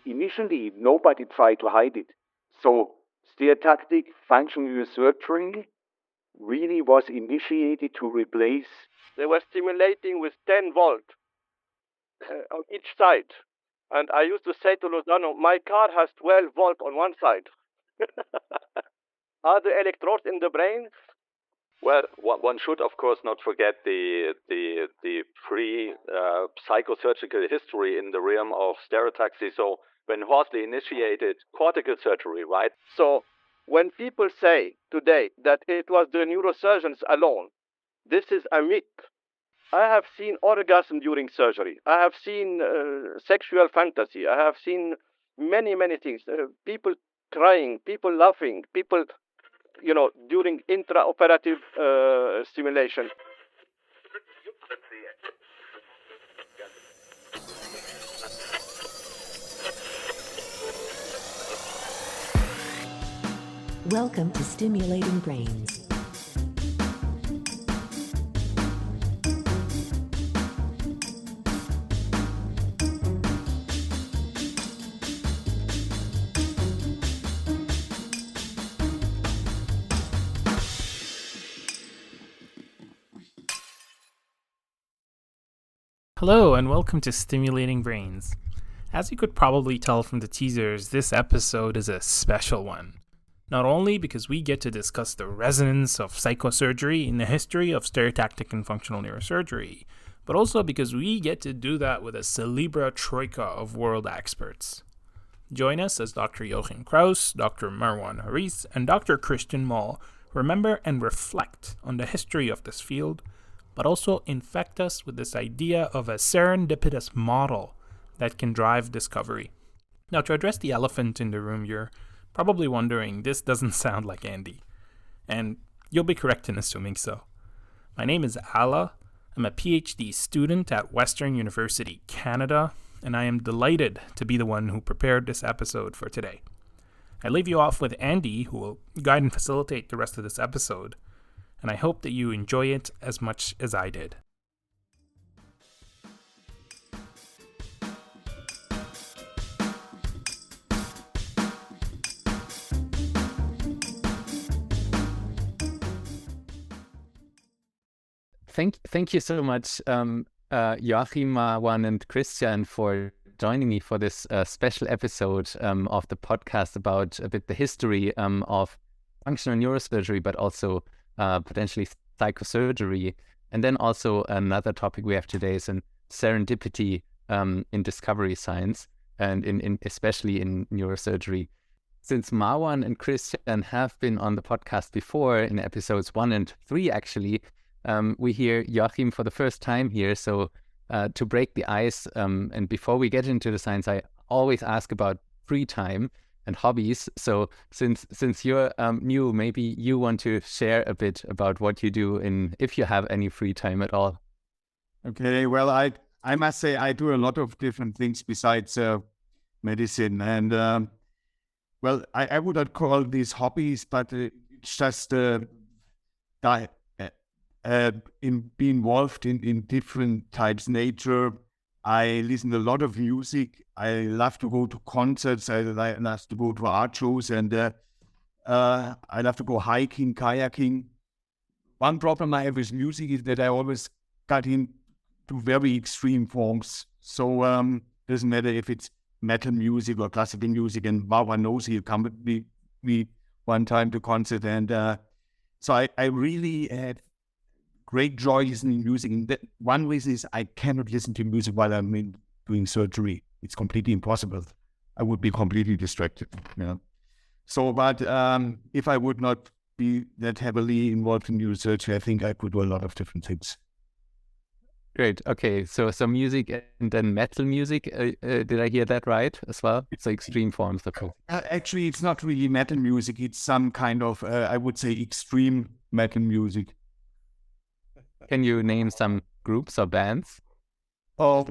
initially nobody tried to hide it. So stereotactic functional neurosurgery really was initiated to replace. They were stimulating with 10 volt on each side. And I used to say to Lozano, my car has 12 volt on one side. Are the electrodes in the brain? Well, one should, of course, not forget the pre-psychosurgical history in the realm of stereotaxy. So when Horsley initiated cortical surgery, right? So when people say today that it was the neurosurgeons alone, this is a myth. I have seen orgasm during surgery. I have seen sexual fantasy. I have seen many, many things. People crying, people laughing, people, during intraoperative stimulation. Welcome to Stimulating Brains. Hello and welcome to Stimulating Brains. As you could probably tell from the teasers, this episode is a special one. Not only because we get to discuss the resonance of psychosurgery in the history of stereotactic and functional neurosurgery, but also because we get to do that with a Celebra troika of world experts. Join us as Dr. Joachim Krauss, Dr. Marwan Hariz, and Dr. Christian Moll remember and reflect on the history of this field, but also infect us with this idea of a serendipitous model that can drive discovery. Now, to address the elephant in the room, you're probably wondering, this doesn't sound like Andy. And you'll be correct in assuming so. My name is Ala. I'm a PhD student at Western University, Canada, and I am delighted to be the one who prepared this episode for today. I leave you off with Andy, who will guide and facilitate the rest of this episode, and I hope that you enjoy it as much as I did. Thank you so much, Joachim, Marwan, and Christian, for joining me for this special episode of the podcast about a bit the history of functional neurosurgery, but also potentially psychosurgery. And then also another topic we have today is serendipity in discovery science, and in especially in neurosurgery. Since Marwan and Christian have been on the podcast before in episodes 1 and 3, actually, we hear Joachim for the first time here. So to break the ice, and before we get into the science, I always ask about free time and hobbies. So since you're new, maybe you want to share a bit about what you do if you have any free time at all. Okay, well, I must say I do a lot of different things besides medicine. And well, I would not call these hobbies, but it's just in be involved in different types of nature. I listen to a lot of music. I love to go to concerts. I love to go to art shows, and I love to go hiking, kayaking. One problem I have with music is that I always got into very extreme forms. So doesn't matter if it's metal music or classical music. And Marwan knows, he come with me one time to concert, and so I really had great joy listening to music. And one reason is I cannot listen to music while I'm doing surgery. It's completely impossible. I would be completely distracted. Yeah. So, but if I would not be that heavily involved in neurosurgery, I think I could do a lot of different things. Great. Okay. So some music and then metal music. Did I hear that right as well? It's extreme forms of music. Actually, it's not really metal music. It's some kind of, I would say, extreme metal music. Can you name some groups or bands? Oh,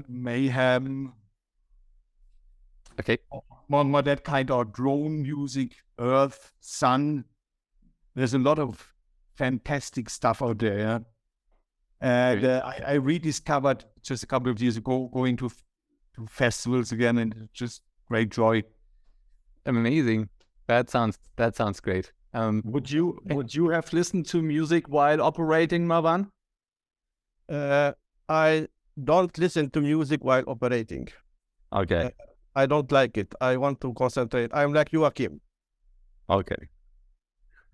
Mayhem. Okay. More that kind of drone music, Earth, Sun. There's a lot of fantastic stuff out there. Yeah? And I rediscovered just a couple of years ago, going to to festivals again, and it's just great joy. Amazing. That sounds great. Would you have listened to music while operating, Marwan? I don't listen to music while operating. Okay. I don't like it. I want to concentrate. I'm like Joachim. Okay.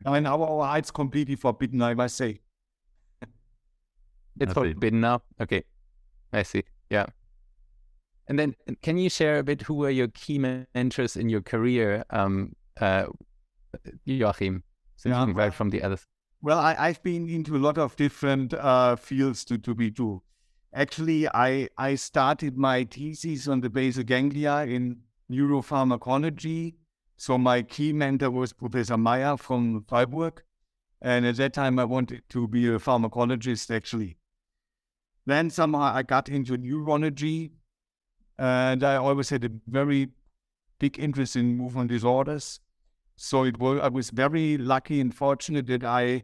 And our it's completely forbidden, I must say. It's forbidden now? Okay. I see. Yeah. And then can you share a bit who were your key mentors in your career, Joachim, since you read from the others? Well, I've been into a lot of different fields to be true. Actually, I started my thesis on the basal ganglia in neuropharmacology. So my key mentor was Professor Meyer from Freiburg. And at that time, I wanted to be a pharmacologist, actually. Then somehow I got into neurology. And I always had a very big interest in movement disorders. So I was very lucky and fortunate that I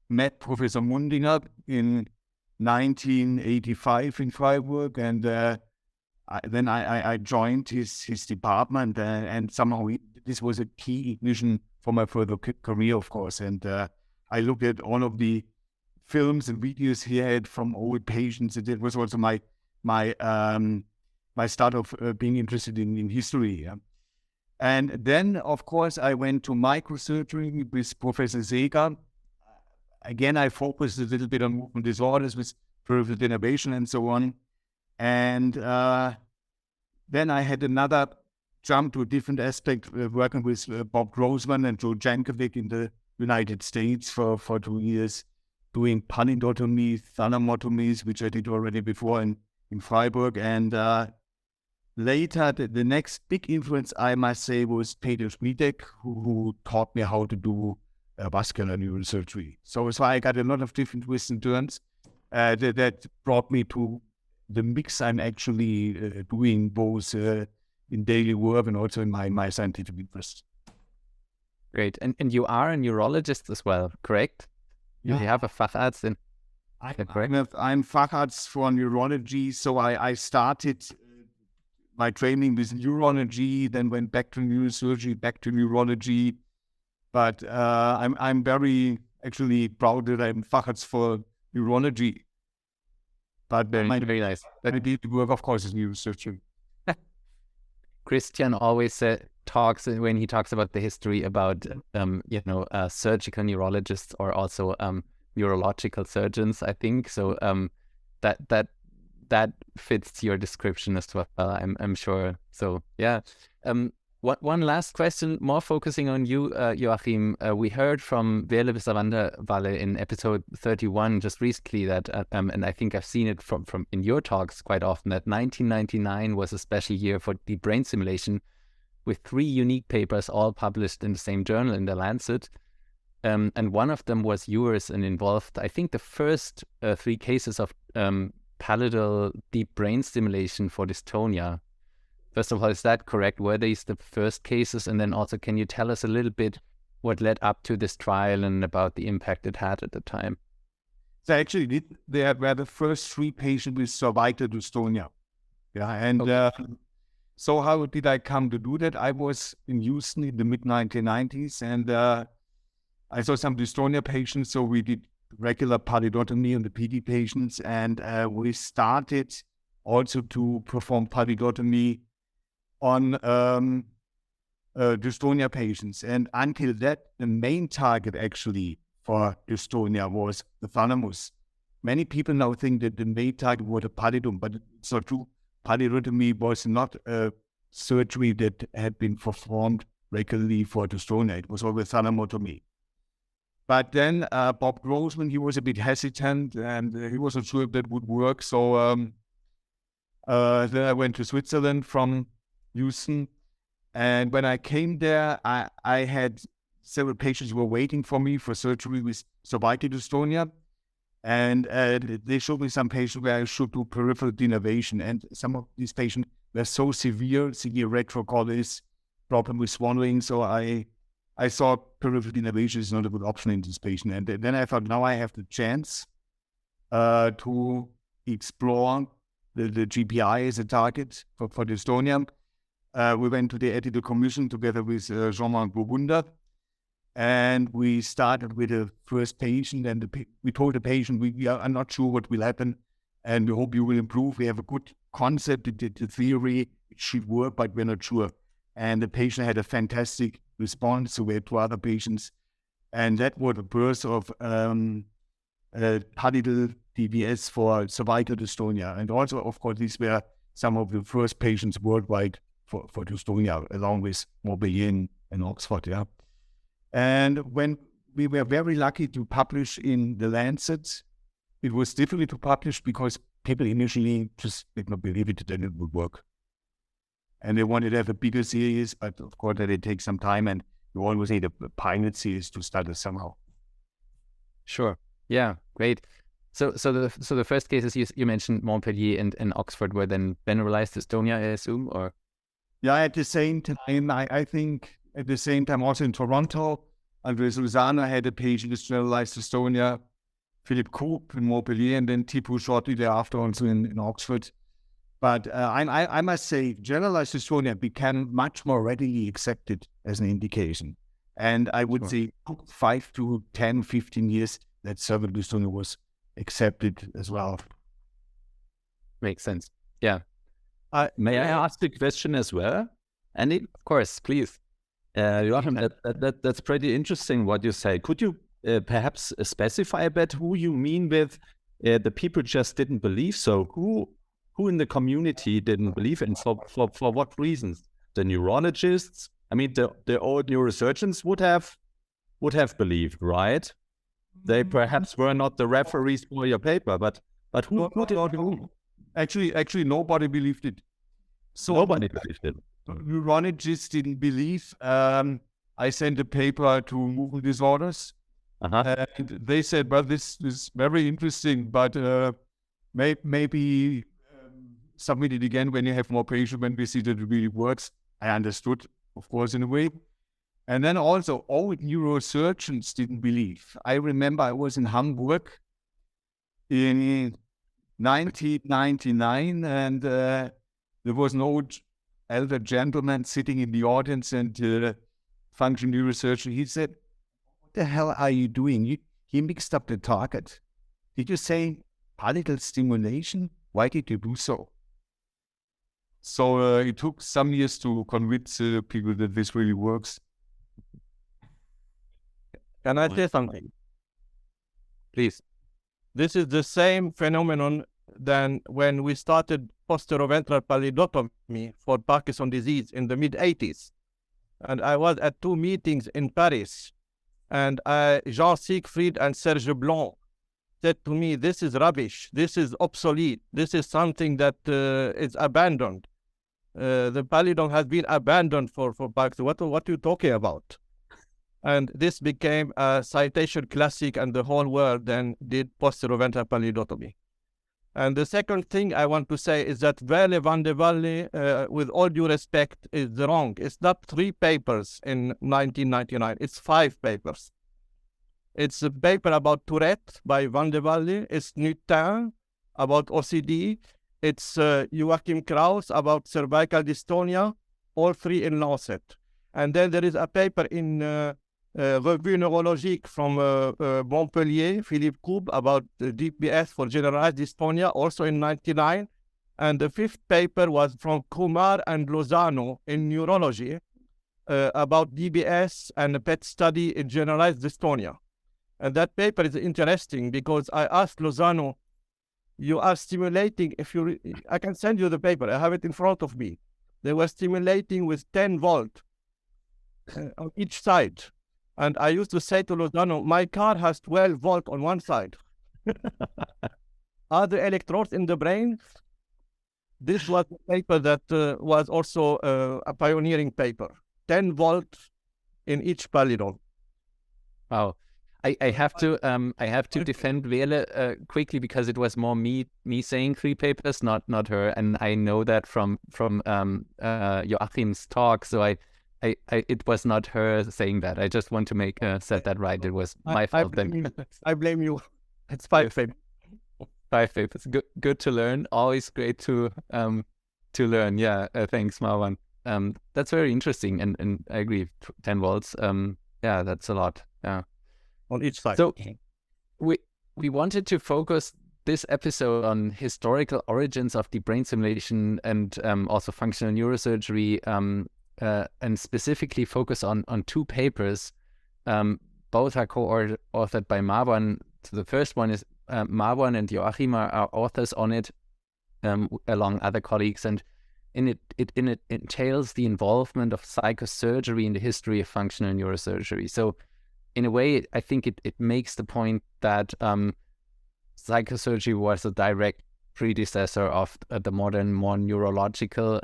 met Professor Mundinger in 1985 in Freiburg, and then I joined his department, and somehow this was a key ignition for my further career, of course. And I looked at all of the films and videos he had from old patients. It was also my start of being interested in history. Yeah? And then, of course, I went to microsurgery with Professor Seeger. Again, I focused a little bit on movement disorders with peripheral denervation and so on. And then I had another jump to a different aspect, working with Bob Grossman and Joe Jankovic in the United States for 2 years, doing panidotomy, thalamotomies, which I did already before in Freiburg. And later, the next big influence, I must say, was Peter Schmidek, who taught me how to do vascular neurosurgery. So I got a lot of different twists and turns that brought me to the mix I'm actually doing, both in daily work and also in my scientific interest. Great. And you are a neurologist as well, correct? Yeah. You have a Facharzt in... I'm Facharzt for neurology, so I started my training with neurology, then went back to neurosurgery, back to neurology. But I'm very actually proud that I'm Facharzt for neurology. But very nice. My daily work, of course, is neurosurgery. Christian always talks, when he talks about the history, about surgical neurologists or also neurological surgeons, I think. So that fits your description as well, I'm sure. So yeah. One last question, more focusing on you, Joachim. We heard from Veerle Visser-Vanderwalle in episode 31 just recently that, and I think I've seen it from in your talks quite often, that 1999 was a special year for deep brain stimulation, with 3 unique papers all published in the same journal, in The Lancet. And one of them was yours and involved, I think, the first 3 cases of pallidal deep brain stimulation for dystonia. First of all, is that correct? Were these the first cases? And then also, can you tell us a little bit what led up to this trial and about the impact it had at the time? So actually, they were the first 3 patients with cervical dystonia. Yeah, and okay. So how did I come to do that? I was in Houston in the mid-1990s, and I saw some dystonia patients, so we did regular pallidotomy on the PD patients, and we started also to perform pallidotomy on dystonia patients. And until that, the main target actually for dystonia was the thalamus. Many people now think that the main target was a pallidum, but it's not true. Pallidotomy was not a surgery that had been performed regularly for dystonia. It was always thalamotomy. But then Bob Grossman, he was a bit hesitant, and he wasn't sure if that would work. So then I went to Switzerland from Houston. And when I came there, I had several patients who were waiting for me for surgery with cervical dystonia. And they showed me some patients where I should do peripheral denervation. And some of these patients were so severe retrocortis, problem with swallowing. So I saw peripheral denervation is not a good option in this patient. And then I thought, now I have the chance to explore the GPI as a target for dystonia. We went to the ethical commission together with Jean-Marc Burgunder, and we started with the first patient, and we told the patient, we are not sure what will happen, and we hope you will improve. We have a good concept, the theory, it should work, but we're not sure. And the patient had a fantastic response, so we had 2 other patients, and that was the birth of particle DBS for cervical dystonia. And also, of course, these were some of the first patients worldwide for dystonia, along with Montpellier and Oxford, yeah. And when we were very lucky to publish in The Lancet, it was difficult to publish because people initially just did not believe it, that it would work. And they wanted to have a bigger series, but of course that it takes some time, and you always need a pilot series to start it somehow. Sure. Yeah, great. So the first cases you mentioned, Montpellier and Oxford, were then generalized dystonia, I assume, or? Yeah, at the same time, I think at the same time also in Toronto, Andres Lozano had a patient with generalized dystonia, Philip Coop in Montpellier, and then Tipu shortly thereafter also in Oxford. But I must say, generalized dystonia became much more readily accepted as an indication. And I would say 5 to 10, 15 years that cervical dystonia was accepted as well. Makes sense. Yeah. May I ask a question as well? Andy, of course, please. Joachim, that's pretty interesting what you say. Could you perhaps specify a bit who you mean with the people just didn't believe? So who in the community didn't believe, and for what reasons? The neurologists? I mean, the old neurosurgeons would have believed, right? They perhaps were not the referees for your paper, but who did? Actually, nobody believed it. So nobody believed it. Neurologists didn't believe. I sent a paper to movement disorders, and they said, "Well, this is very interesting, but maybe submit it again when you have more patients, when we see that it really works." I understood, of course, in a way. And then also, old neurosurgeons didn't believe. I remember I was in Hamburg in 1999, and there was an old elder gentleman sitting in the audience, and functional neurosurgeon, he said, "What the hell are you doing? He mixed up the target. Did you say particle stimulation? Why did you do so?" So it took some years to convince people that this really works. Can I say something? Please. This is the same phenomenon than when we started posteroventral pallidotomy for Parkinson's disease in the mid-80s. And I was at 2 meetings in Paris, and Jean Siegfried and Serge Blanc said to me, "This is rubbish, this is obsolete, this is something that is abandoned. The pallidome has been abandoned for Parkinson. What are you talking about?" And this became a citation classic, and the whole world then did posteroventral pallidotomy. And the second thing I want to say is that Welle van der Walle, with all due respect, is wrong. It's not 3 papers in 1999, it's 5 papers. It's a paper about Tourette by Van der Walle, it's Nutin about OCD, it's Joachim Krauss about cervical dystonia, all 3 in Lancet. And then there is a paper in Revue Neurologique from Montpellier, Philippe Coub, about DBS for generalized dystonia, also in 1999. And the 5th paper was from Kumar and Lozano in neurology about DBS and a PET study in generalized dystonia. And that paper is interesting because I asked Lozano, "You are stimulating, I can send you the paper, I have it in front of me. They were stimulating with 10 volt on each side. And I used to say to Lozano, my car has 12 volt on one side. Are there electrodes in the brain?" This was a paper that was also a pioneering paper. 10 volt in each pallidome. Wow. I have to defend Welle quickly, because it was more me saying 3 papers, not her, and I know that from Joachim's talk. So it was not her saying that. I just want to set that right. It was my fault then. I blame you. It's 5 papers. 5 papers. Good to learn. Always great to learn. Yeah, thanks, Marwan. That's very interesting, and I agree. 10 volts. Yeah, that's a lot. Yeah, on each side. So we wanted to focus this episode on historical origins of the brain simulation and also functional neurosurgery, and specifically focus on 2 papers. Both are co-authored by Marwan. So the first one is Marwan and Joachim are authors on it, along other colleagues, and it entails the involvement of psychosurgery in the history of functional neurosurgery. So in a way, I think it makes the point that psychosurgery was a direct predecessor of the modern, more neurological,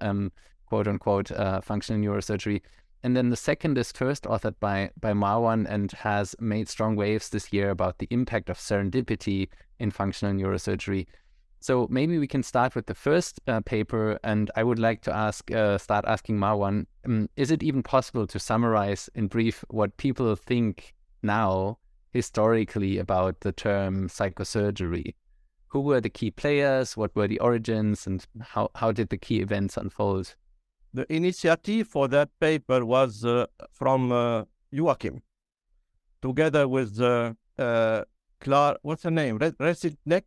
quote-unquote, functional neurosurgery. And then the second is first authored by Marwan and has made strong waves this year about the impact of serendipity in functional neurosurgery. So maybe we can start with the first paper, and I would like to start asking Marwan, is it even possible to summarize in brief what people think now historically about the term psychosurgery? Who were the key players? What were the origins? And how did the key events unfold? The initiative for that paper was from Joachim, together with what's her name? Rzesnitzek?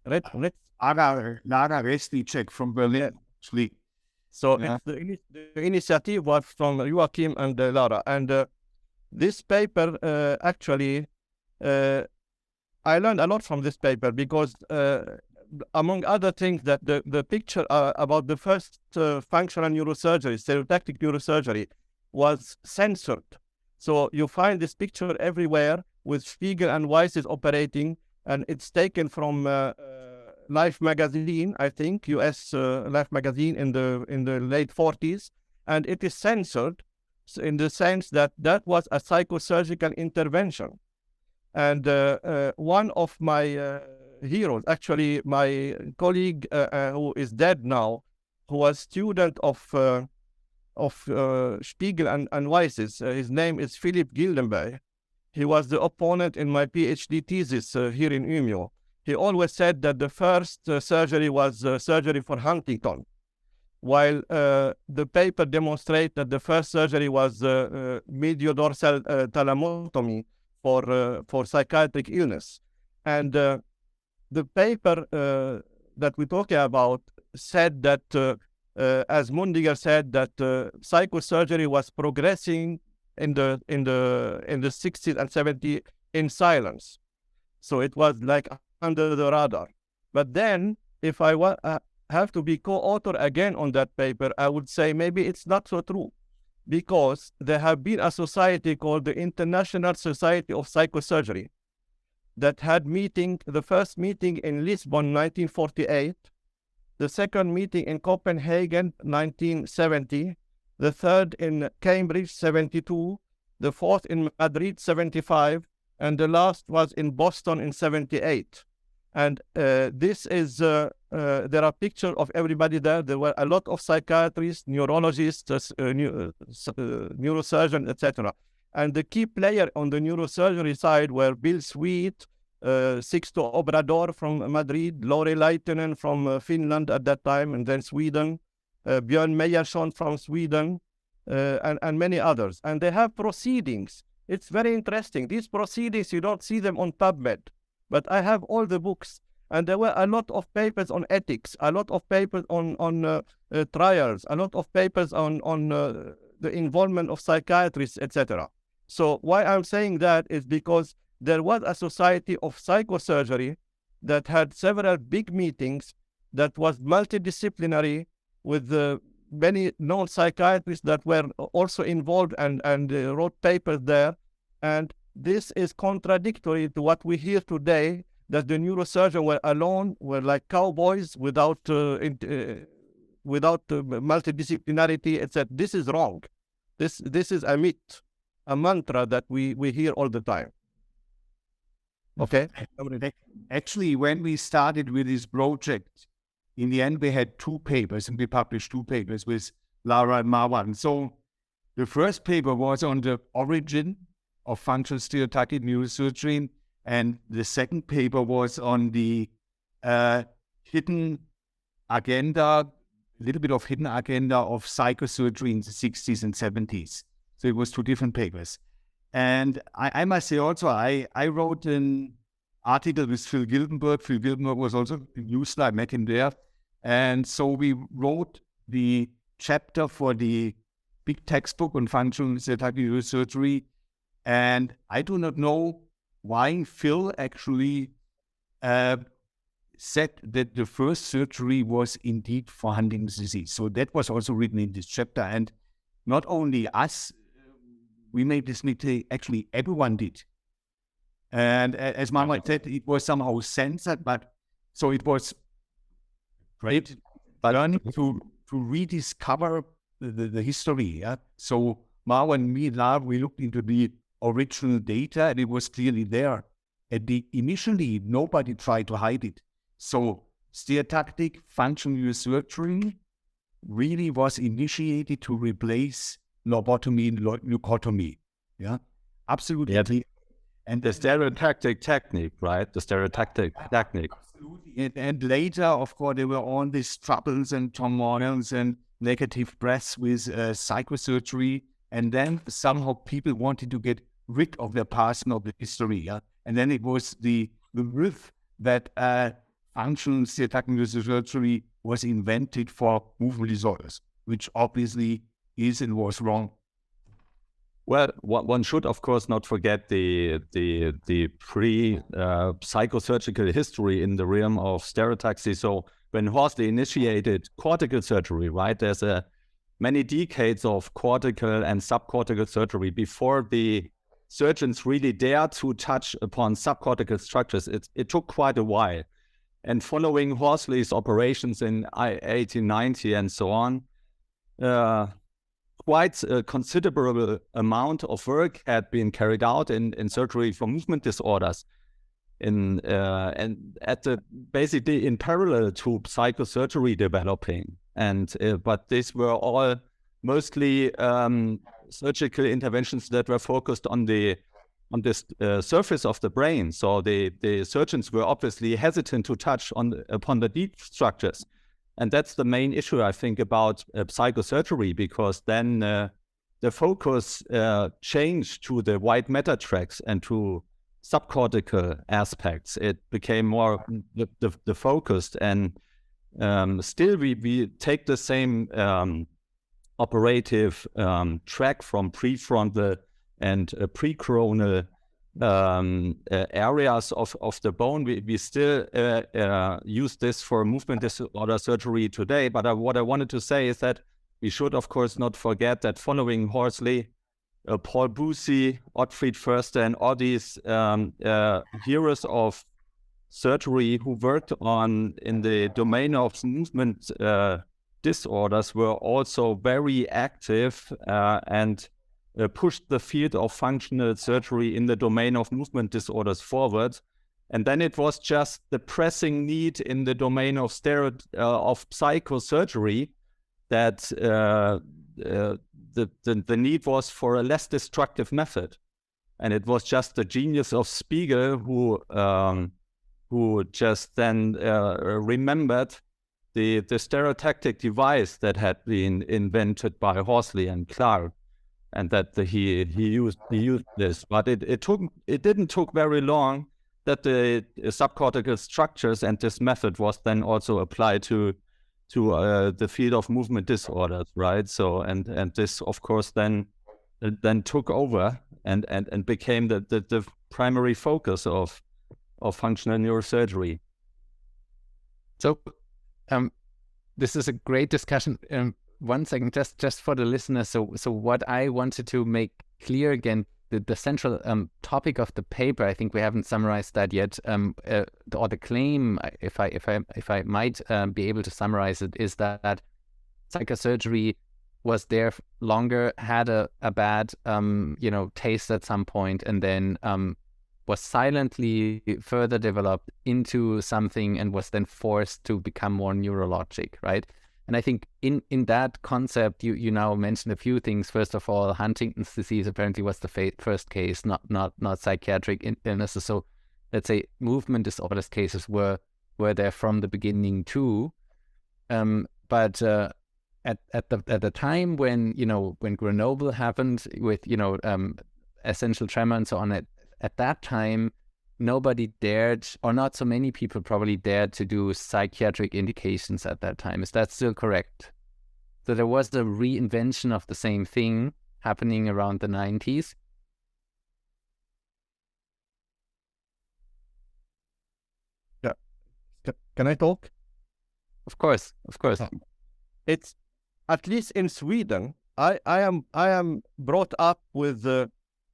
Lara Rzesnitzek from Berlin. Actually. So the initiative was from Joachim and Lara. And this paper, actually, I learned a lot from this paper because, among other things, that the picture about the first functional neurosurgery, stereotactic neurosurgery, was censored. So you find this picture everywhere with Spiegel and Weiss's operating, and it's taken from Life magazine, I think, US Life magazine in the late 40s, and it is censored in the sense that was a psychosurgical intervention. And one of my heroes, actually my colleague who is dead now, who was student of Spiegel and Weiss's, his name is Philipp Gildenberg. He was the opponent in my PhD thesis here in Umeå. He always said that the first surgery was surgery for Huntington, while the paper demonstrates that the first surgery was mediodorsal thalamotomy for psychiatric illness. And the paper that we're talking about said that, as Mundiger said, that psychosurgery was progressing in the 60s and 70s in silence. So it was like under the radar. But then, if I have to be co-author again on that paper, I would say maybe it's not so true, because there have been a society called the International Society of Psychosurgery that had the first meeting in Lisbon, 1948, the second meeting in Copenhagen, 1970, the third in Cambridge, 72, the fourth in Madrid, 75, and the last was in Boston in 78. And this is, there are pictures of everybody there. There were a lot of psychiatrists, neurologists, neurosurgeons, etc. And the key player on the neurosurgery side were Bill Sweet, Sixto Obrador from Madrid, Lore Leitinen from Finland at that time, and then Sweden, Björn Meyersson from Sweden, and many others. And they have proceedings. It's very interesting. These proceedings, you don't see them on PubMed. But I have all the books, and there were a lot of papers on ethics, a lot of papers on trials, a lot of papers on the involvement of psychiatrists, etc. So why I'm saying that is because there was a society of psychosurgery that had several big meetings that was multidisciplinary with many known psychiatrists that were also involved and wrote papers there. And this is contradictory to what we hear today, that the neurosurgeons were alone, were like cowboys without multidisciplinarity, etc. This is wrong. This is a myth, a mantra that we hear all the time. Okay? Actually, when we started with this project, in the end we had 2 papers, and we published 2 papers with Lara and Marwan. So the first paper was on the origin of functional stereotactic neurosurgery, and the second paper was on the hidden agenda, a little bit of hidden agenda of psychosurgery in the 60s and 70s. So it was two different papers. And I must say also, I wrote an article with Phil Gildenberg. Phil Gildenberg was also in Houston. I met him there. And so we wrote the chapter for the big textbook on functional stereotactic neurosurgery. And I do not know why Phil actually said that the first surgery was indeed for Huntington's disease. So that was also written in this chapter. And not only us, we made this mistake, actually everyone did. And as Marwan said, it was somehow censored, but so it was great learning to rediscover the history. Yeah? So Marwan and me, we looked into the original data and it was clearly there. And initially, nobody tried to hide it. So stereotactic functional neurosurgery really was initiated to replace lobotomy and leucotomy. Yeah, absolutely. Yeah. And the stereotactic technique, right? The stereotactic technique. Absolutely. And later, of course, there were all these troubles and turmoils and negative press with psychosurgery. And then somehow people wanted to get rid of their past and of the history. Yeah? And then it was the myth that functional stereotactic neurosurgery was invented for movement disorders, which obviously is and was wrong. Well, one should, of course, not forget the pre-psychosurgical history in the realm of stereotaxy. So when Horsley initiated cortical surgery, right, there's many decades of cortical and subcortical surgery before the surgeons really dared to touch upon subcortical structures. It took quite a while. And following Horsley's operations in 1890 and so on, quite a considerable amount of work had been carried out in surgery for movement disorders, and basically in parallel to psychosurgery developing. But these were all mostly surgical interventions that were focused on the surface of the brain. So the surgeons were obviously hesitant to touch upon the deep structures. And that's the main issue, I think, about psychosurgery, because then the focus changed to the white matter tracks and to subcortical aspects. It became more the focused, and still we take the same operative track from prefrontal and precoronal areas of the bone. We still use this for movement disorder surgery today. But what I wanted to say is that we should, of course, not forget that following Horsley, Paul Bucy, Ottfried Förster, and all these heroes of surgery who worked in the domain of movement disorders were also very active and pushed the field of functional surgery in the domain of movement disorders forward. And then it was just the pressing need in the domain of psychosurgery that the need was for a less destructive method. And it was just the genius of Spiegel who just then remembered the stereotactic device that had been invented by Horsley and Clark. And that he used this, but it didn't took very long that the subcortical structures and this method was then also applied to the field of movement disorders, right? So and this, of course, then took over and became the primary focus of functional neurosurgery. So, this is a great discussion. 1 second, just for the listeners. So what I wanted to make clear again, the central topic of the paper, I think we haven't summarized that yet, or the claim, if I might be able to summarize it, is that psychosurgery was there longer, had a bad taste at some point, and then was silently further developed into something and was then forced to become more neurologic, right? And I think in that concept, you now mentioned a few things. First of all, Huntington's disease apparently was the first case, not psychiatric illnesses. So let's say movement disorders cases were were there from the beginning too. But at the time when when Grenoble happened with essential tremor and so on, at that time nobody dared, or not so many people probably dared, to do psychiatric indications at that time. Is that still correct? So there was the reinvention of the same thing happening around the 90s. Yeah. Can I talk? Of course. It's, at least in Sweden, I am brought up with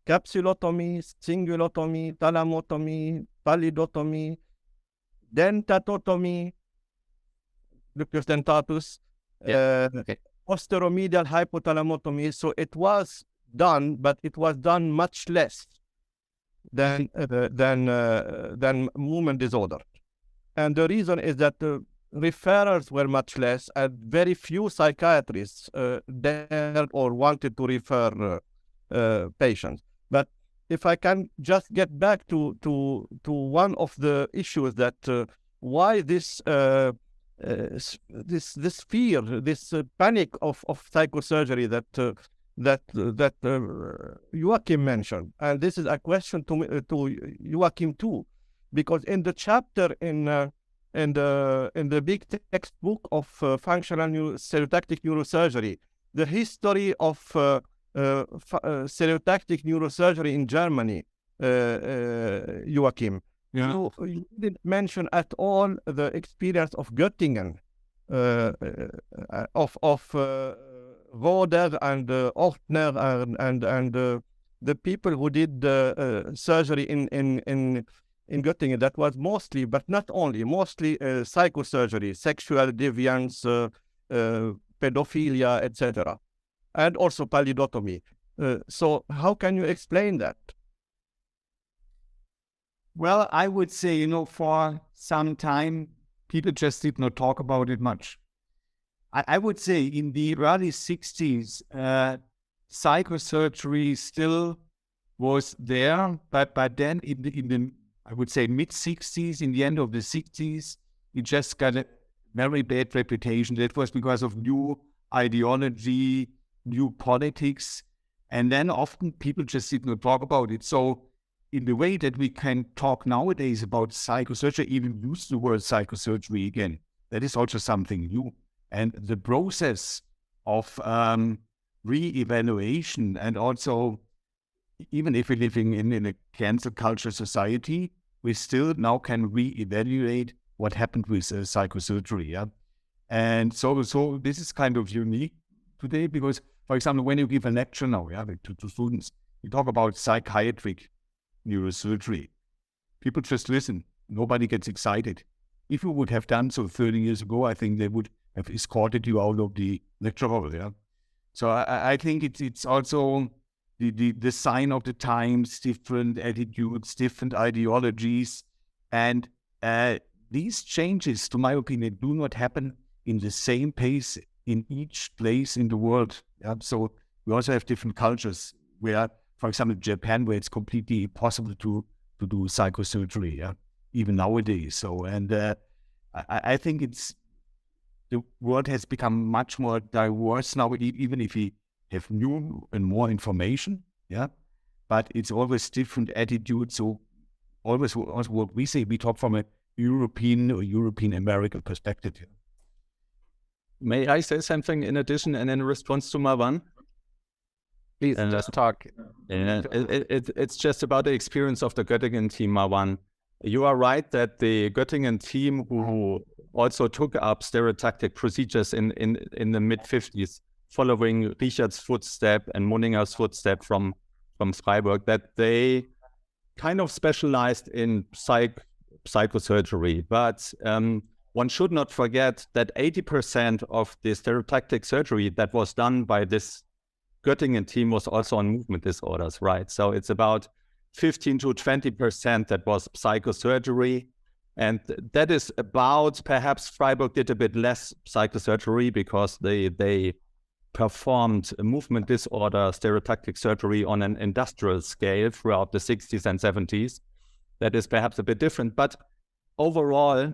capsulotomy, cingulotomy, thalamotomy, palidotomy, dentatotomy, nucleus dentatus, posteromedial hypothalamotomy. So it was done, but it was done much less than movement disorder. And the reason is that the referrals were much less, and very few psychiatrists dared or wanted to refer patients. But if I can just get back to one of the issues, that why this fear, this panic of psychosurgery that Joachim mentioned, and this is a question to Joachim too, because in the chapter in the big textbook of stereotactic neurosurgery, the history of stereotactic neurosurgery in Germany, Joachim, you didn't mention at all the experience of Göttingen, of Roder and Ortner and the people who did surgery in Göttingen. That was mostly, but not only, mostly psychosurgery, sexual deviance, pedophilia, etc., and also palidotomy. So how can you explain that? Well, I would say, for some time, people just did not talk about it much. I would say in the early 60s, psychosurgery still was there, but by then in the I would say mid-60s, in the end of the 60s, it just got a very bad reputation. That was because of new ideology, new politics, and then often people just did not talk about it. So in the way that we can talk nowadays about psychosurgery, even use the word psychosurgery again, that is also something new. And the process of re-evaluation, and also, even if we're living in a cancel culture society, we still now can re-evaluate what happened with psychosurgery. Yeah? And so this is kind of unique today, because, for example, when you give a lecture now to students, you talk about psychiatric neurosurgery. People just listen. Nobody gets excited. If you would have done so 30 years ago, I think they would have escorted you out of the lecture hall. Yeah? So I think it's also the sign of the times, different attitudes, different ideologies. And these changes, to my opinion, do not happen in the same pace in each place in the world. Yeah? So we also have different cultures where, for example, Japan, where it's completely impossible to do psychosurgery, yeah? Even nowadays. So, and I think the world has become much more diverse now, even if we have new and more information, yeah, but it's always different attitudes. So always also what we say, we talk from a European or European American perspective. Yeah. May I say something in addition and in response to Marwan? Please, just talk. It's just about the experience of the Göttingen team, Marwan. You are right that the Göttingen team, who also took up stereotactic procedures in the mid-50s, following Richard's footstep and Moninger's footstep from Freiburg, that they kind of specialized in psychosurgery. But one should not forget that 80% of the stereotactic surgery that was done by this Göttingen team was also on movement disorders, right? So it's about 15 to 20% that was psychosurgery. And that is about, perhaps Freiburg did a bit less psychosurgery because they performed a movement disorder stereotactic surgery on an industrial scale throughout the 60s and 70s. That is perhaps a bit different. But overall,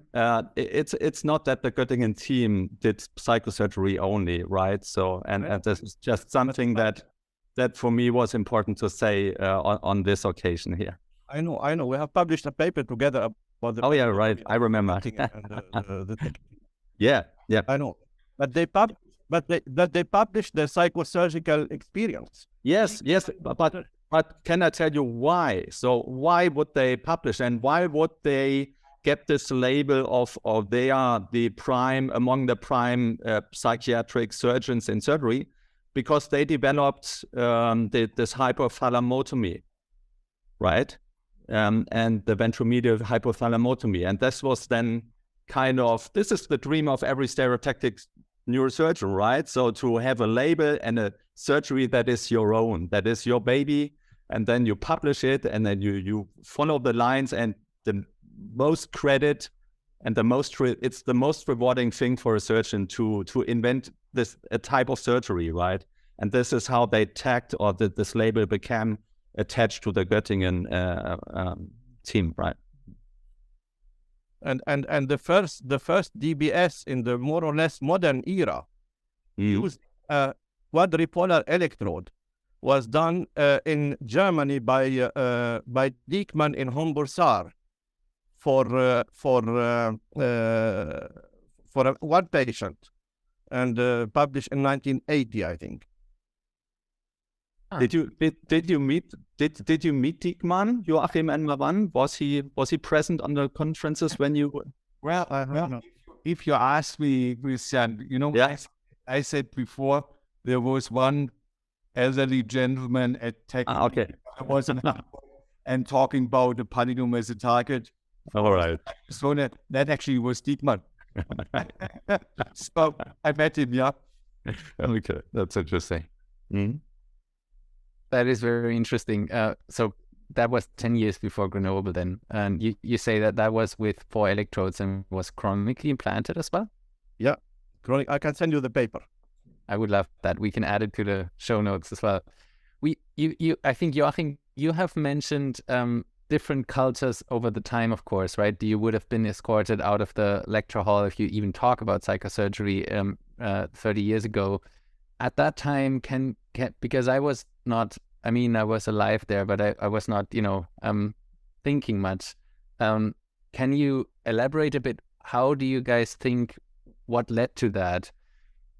it's not that the Göttingen team did psychosurgery only, right? So, and this is just something that for me was important to say on this occasion here. I know. We have published a paper together about the. Oh yeah, right. I remember. Yeah. I know, but they published the psychosurgical experience. Yes, but can I tell you why? So why would they publish, and why would they get this label of they are the prime among the prime psychiatric surgeons in surgery? Because they developed this hypothalamotomy, right? And the ventromedial hypothalamotomy. And this was then this is the dream of every stereotactic neurosurgeon, right? So to have a label and a surgery that is your own, that is your baby, and then you publish it, and then you follow the lines, and the most credit and it's the most rewarding thing for a surgeon to invent a type of surgery, right? And this is how they tagged, or this label became attached to the Göttingen team, right? And the first DBS in the more or less modern era used a quadripolar electrode, was done in Germany by Diekmann in Homburg-Saar for one patient, and published in 1980, I think. Did you meet Diekmann, Joachim and Marwan? Was he present on the conferences when you? Well, if you ask me, Christian, I said before there was one elderly gentleman at Tech. Okay. And talking about the polynome as a target. All right. So that actually was Diekmann. So I met him, yeah. Okay, that's interesting. Mm-hmm. That is very interesting. So that was 10 years before Grenoble then. And you say that was with 4 electrodes and was chronically implanted as well? Yeah, chronic. I can send you the paper. I would love that. We can add it to the show notes as well. I think, Joachim, you have mentioned different cultures over the time, of course, right? You would have been escorted out of the lecture hall if you even talk about psychosurgery 30 years ago. At that time, because I was not, I was alive there, but I was not, thinking much. Can you elaborate a bit? How do you guys think, what led to that?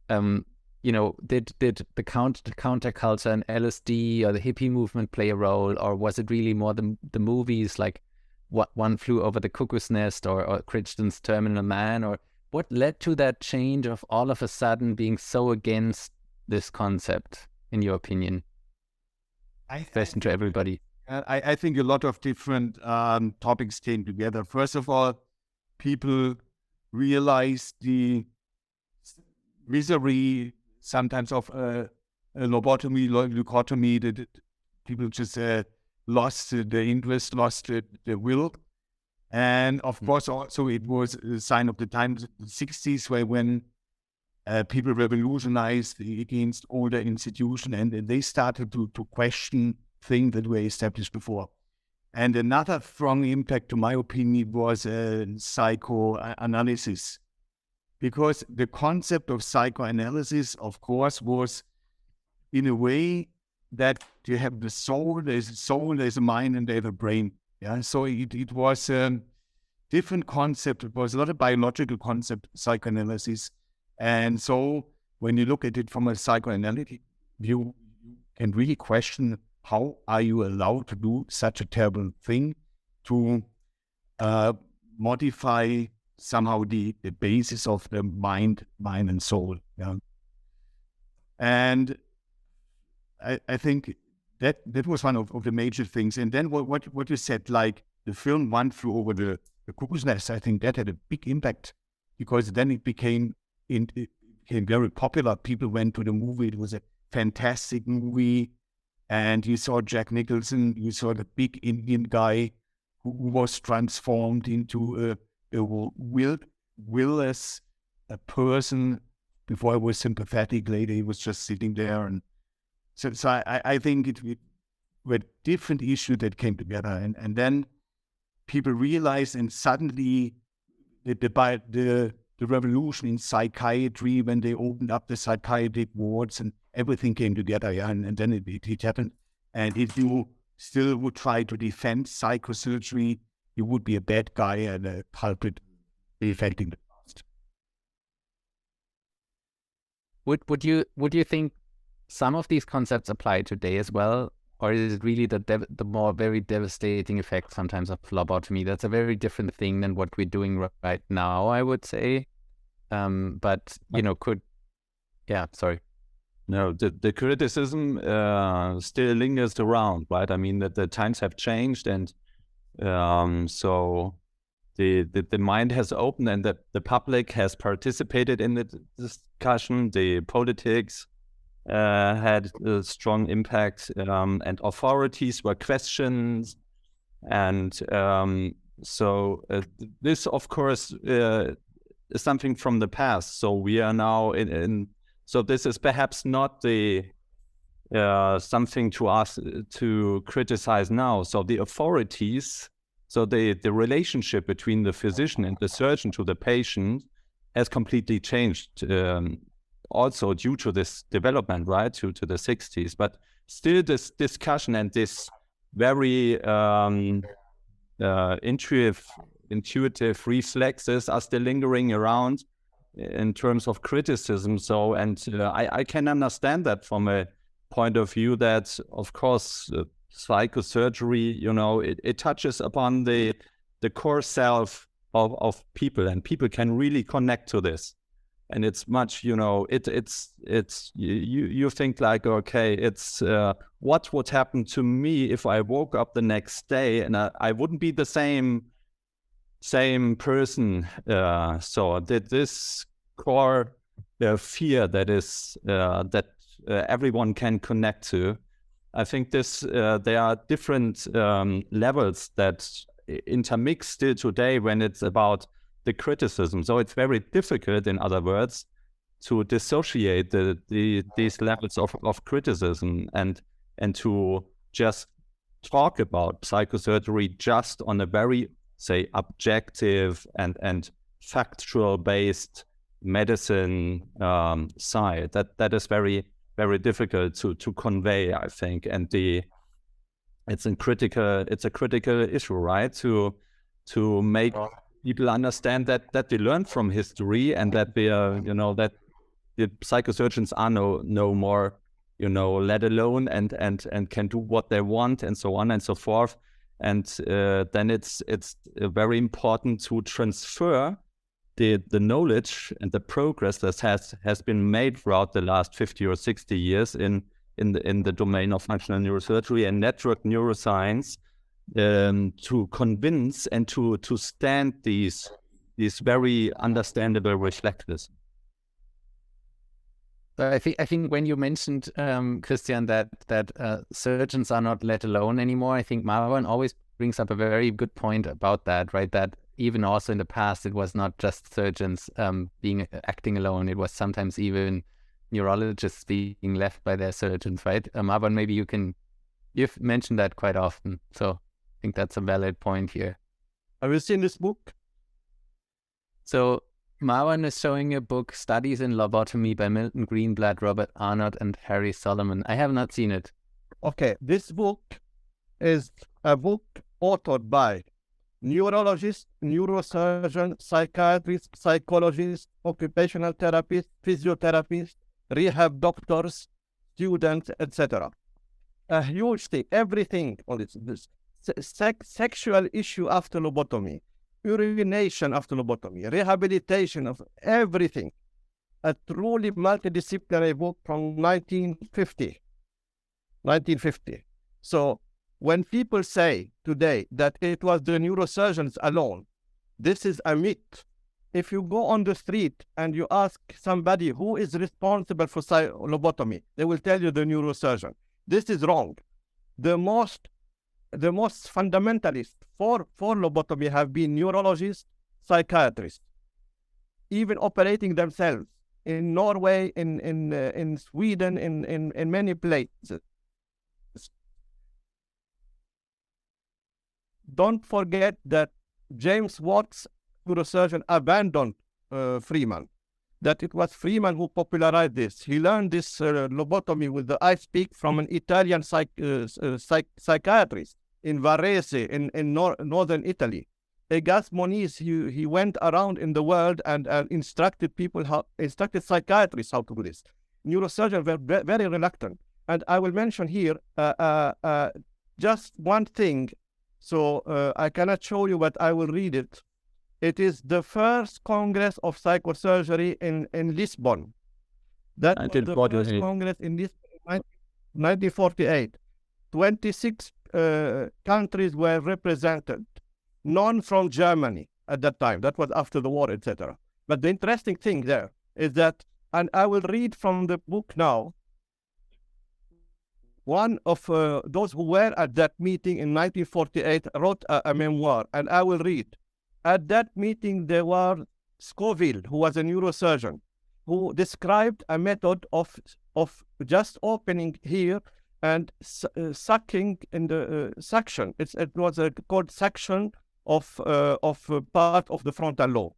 Did the counterculture and LSD or the hippie movement play a role, or was it really more the movies like One Flew Over the Cuckoo's Nest or Crichton's Terminal Man, or what led to that change of all of a sudden being so against this concept, in your opinion? Question to everybody. I think a lot of different topics came together. First of all, people realized the misery sometimes of a lobotomy, leucotomy, that people just lost the interest, lost the will. And of course, also it was a sign of the times, the 60s, when people revolutionized against older institutions, and they started to question things that were established before. And another strong impact, to my opinion, was psychoanalysis. Because the concept of psychoanalysis, of course, was in a way that you have the soul, there's a soul, there's a mind, and there's a brain. Yeah, so it was a different concept. It was not a biological concept, psychoanalysis. And so when you look at it from a psychoanalytic view, you can really question, how are you allowed to do such a terrible thing, to modify somehow the basis of the mind and soul. Yeah. And I think that was one of the major things. And then what you said, like the film One Flew Over the Cuckoo's Nest, I think that had a big impact, because then it became very popular. People went to the movie. It was a fantastic movie. And you saw Jack Nicholson, you saw the big Indian guy who was transformed into a willless person. Before he was sympathetic, later he was just sitting there. And so I think it were different issues that came together. And then people realized, and suddenly the revolution in psychiatry when they opened up the psychiatric wards and everything came together, and then it happened. And if you still would try to defend psychosurgery, you would be a bad guy and a culprit defending the past. Would you think some of these concepts apply today as well, or is it really the more very devastating effect sometimes of lobotomy? That's a very different thing than what we're doing right now, I would say. But sorry. No, the criticism still lingers around, right? I mean, that the times have changed, and so the mind has opened, and that the public has participated in the discussion. The politics had a strong impact, and authorities were questioned, and so this, of course, is something from the past. So we are now in so this is perhaps not the something to us to criticize now. So the authorities, so the relationship between the physician and the surgeon to the patient has completely changed, also due to this development, right, to the 60s. But still this discussion and this very intuitive reflexes are still lingering around in terms of criticism. So, and I can understand that from a point of view that, of course, psychosurgery, it touches upon the core self of people, and people can really connect to this. And it's much, it's you think like, okay, it's what would happen to me if I woke up the next day and I wouldn't be the same person. So this core fear that is that everyone can connect to, I think there are different levels that intermix still today when it's about the criticism. So it's very difficult, in other words, to dissociate these levels of criticism and to just talk about psychosurgery just on a very, say, objective and factual based medicine side. That is very, very difficult to convey, I think. And it's a critical issue, right? To make people understand that we learn from history, and that we are, that the psychosurgeons are no more, let alone and can do what they want, and so on and so forth. And then it's very important to transfer the knowledge and the progress that has been made throughout the last 50 or 60 years in the domain of functional neurosurgery and network neuroscience, to convince and to stand these very understandable reflexes. So I think when you mentioned, Christian, that surgeons are not let alone anymore, I think Marwan always brings up a very good point about that, right? That even also in the past, it was not just surgeons acting alone. It was sometimes even neurologists being left by their surgeons, right? Marwan, maybe you've mentioned that quite often. So I think that's a valid point here. Have you seen this book? So Marwan is showing a book, Studies in Lobotomy by Milton Greenblatt, Robert Arnott, and Harry Solomon. I have not seen it. Okay, this book is a book authored by neurologists, neurosurgeons, psychiatrists, psychologists, occupational therapists, physiotherapists, rehab doctors, students, etc. A huge thing, everything on this sexual issue after lobotomy, urination after lobotomy, rehabilitation of everything. A truly multidisciplinary book from 1950. So when people say today that it was the neurosurgeons alone, this is a myth. If you go on the street and you ask somebody who is responsible for lobotomy, they will tell you the neurosurgeon. This is wrong. The most fundamentalists for lobotomy have been neurologists, psychiatrists, even operating themselves in Norway, in Sweden, in many places. Don't forget that James Watts neurosurgeon abandoned Freeman. That it was Freeman who popularized this. He learned this lobotomy with the ice pick from an Italian psychiatrist in Varese in northern Italy. Egas Moniz, he went around in the world and instructed psychiatrists how to do this. Neurosurgeons were very reluctant. And I will mention here just one thing. So I cannot show you, but I will read it. It is the first Congress of Psychosurgery in Lisbon. That was the first Congress in Lisbon, 1948. 26 countries were represented, none from Germany at that time. That was after the war, etc. But the interesting thing there is that, and I will read from the book now, one of those who were at that meeting in 1948 wrote a memoir, and I will read. At that meeting, there was Scoville, who was a neurosurgeon, who described a method of just opening here and sucking in the suction. It was called suction of part of the frontal lobe,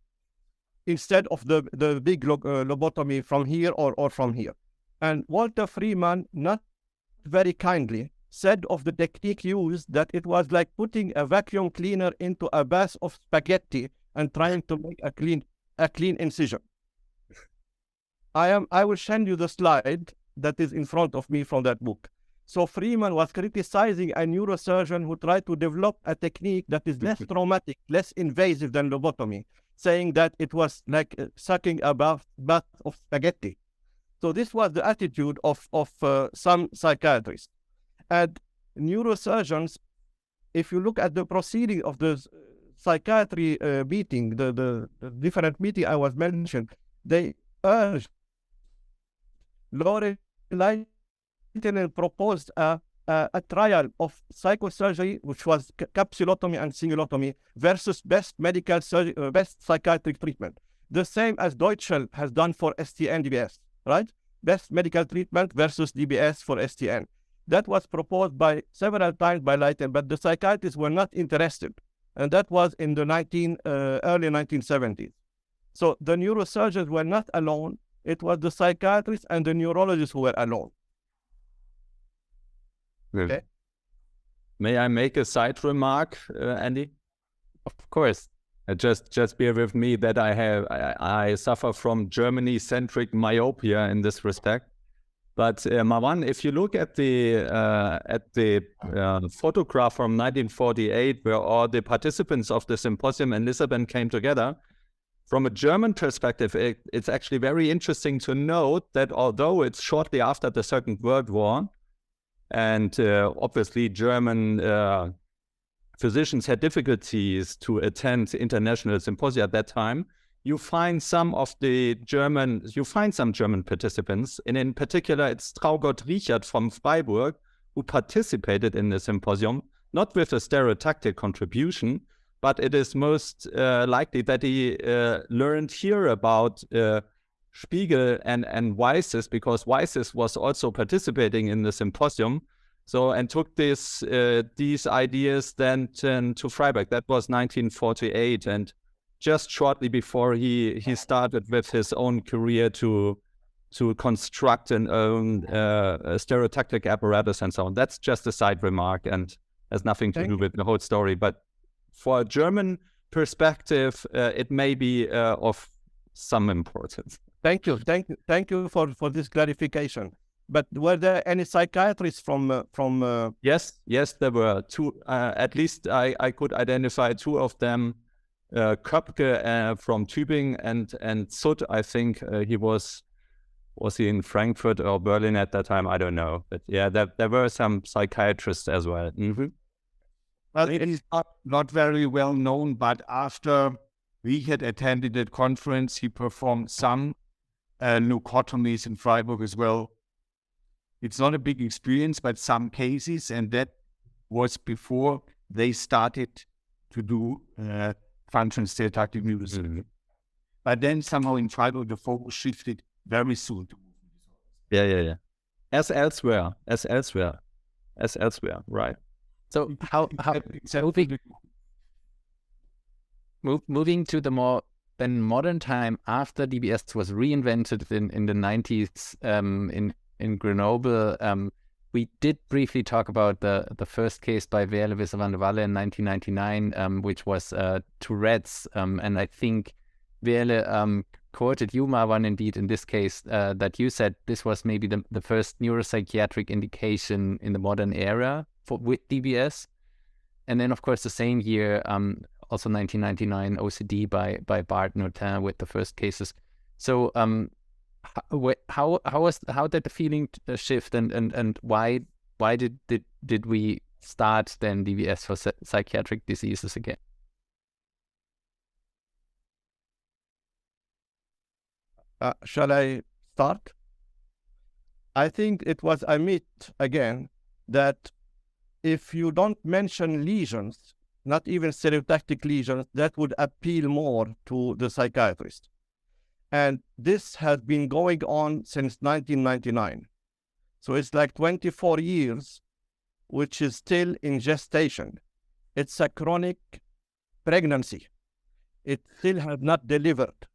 instead of the big lobotomy from here or from here. And Walter Freeman, not very kindly, said of the technique used that it was like putting a vacuum cleaner into a bath of spaghetti and trying to make a clean incision. I will send you the slide that is in front of me from that book. So Freeman was criticizing a neurosurgeon who tried to develop a technique that is less traumatic, less invasive than lobotomy, saying that it was like sucking a bath of spaghetti. So this was the attitude of some psychiatrists. And neurosurgeons, if you look at the proceeding of the psychiatry meeting, the different meeting I was mentioned, they urged, Lore Leitinen proposed a trial of psychosurgery, which was capsulotomy and cingulotomy, versus best psychiatric treatment. The same as Deutschel has done for STN DBS, right? Best medical treatment versus DBS for STN. That was proposed by several times by Leitinen, but the psychiatrists were not interested. And that was in the early 1970s. So the neurosurgeons were not alone. It was the psychiatrists and the neurologists who were alone. Okay. May I make a side remark, Andy? Of course. Just bear with me that I suffer from Germany-centric myopia in this respect. But Marwan, if you look at the photograph from 1948, where all the participants of the symposium in Lisbon came together, from a German perspective, it's actually very interesting to note that although it's shortly after the Second World War, and obviously German physicians had difficulties to attend international symposia at that time, you find some German participants, and in particular it's Traugott Richard from Freiburg, who participated in the symposium, not with a stereotactic contribution, but it is most likely that he learned here about Spiegel and Weisses, because Weisses was also participating in the symposium, and took these ideas then to Freiburg. That was 1948, and just shortly before he started with his own career to construct an own stereotactic apparatus and so on. That's just a side remark and has nothing to do with the whole story. But for a German perspective, it may be of some importance. Thank you for this clarification. But were there any psychiatrists from? Yes, there were two. At least I could identify two of them. Köpke from Tübingen and Sutt, I think he was he in Frankfurt or Berlin at that time? I don't know. But yeah, there were some psychiatrists as well. Mm-hmm. Well, it is not very well known, but after we had attended that conference, he performed some leucotomies in Freiburg as well. It's not a big experience, but some cases, and that was before they started to do functional stereotactic neurosurgery. Mm-hmm. But then somehow in Freiburg, the focus shifted very soon to movement disorders. Yeah. As elsewhere, right. So how Moving to the more then modern time after DBS was reinvented in the 90s in Grenoble, we did briefly talk about the first case by Veerle van der Walle in 1999, which was Tourette's, and I think Veerle quoted you, Marwan, indeed, in this case, that you said this was maybe the first neuropsychiatric indication in the modern era with DBS. And then, of course, the same year, also 1999, OCD by Bart Notin with the first cases. So how did the feeling shift, and why did we start then DBS for psychiatric diseases again? Shall I start? I think it was a myth again that if you don't mention lesions, not even stereotactic lesions, that would appeal more to the psychiatrist. And this has been going on since 1999. So it's like 24 years, which is still in gestation. It's a chronic pregnancy. It still has not delivered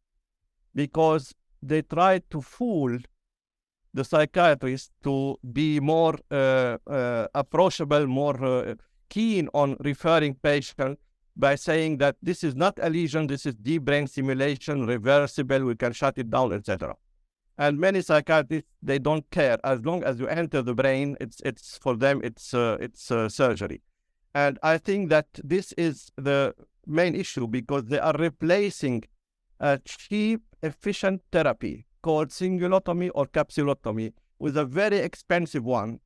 because they tried to fool the psychiatrist to be more approachable, more keen on referring patients by saying that this is not a lesion, this is deep brain stimulation, reversible, we can shut it down, etc. And many psychiatrists, they don't care. As long as you enter the brain, it's for them, it's surgery. And I think that this is the main issue because they are replacing a cheap, efficient therapy called cingulotomy or capsulotomy with a very expensive one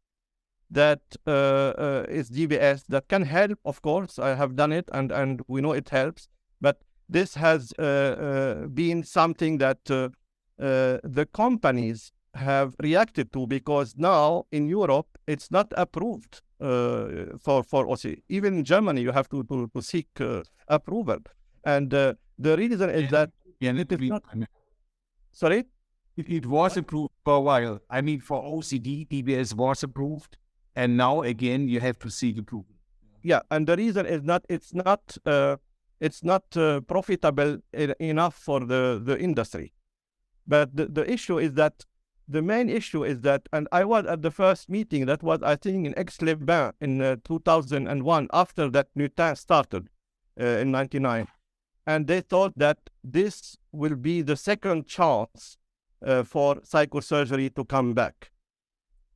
that is DBS that can help, of course. I have done it and we know it helps. But this has been something that the companies have reacted to because now in Europe it's not approved for OCD. Even in Germany you have to seek approval. And the reason is that... Sorry? It was approved for a while. I mean, for OCD, DBS was approved, and now again you have to seek approval. Yeah, and the reason is that it's not profitable enough for the industry. But the issue is that the main issue is that, and I was at the first meeting that was, I think, in Aix-les-Bains in 2001, after that Notin started in 99. And they thought that this will be the second chance for psychosurgery to come back.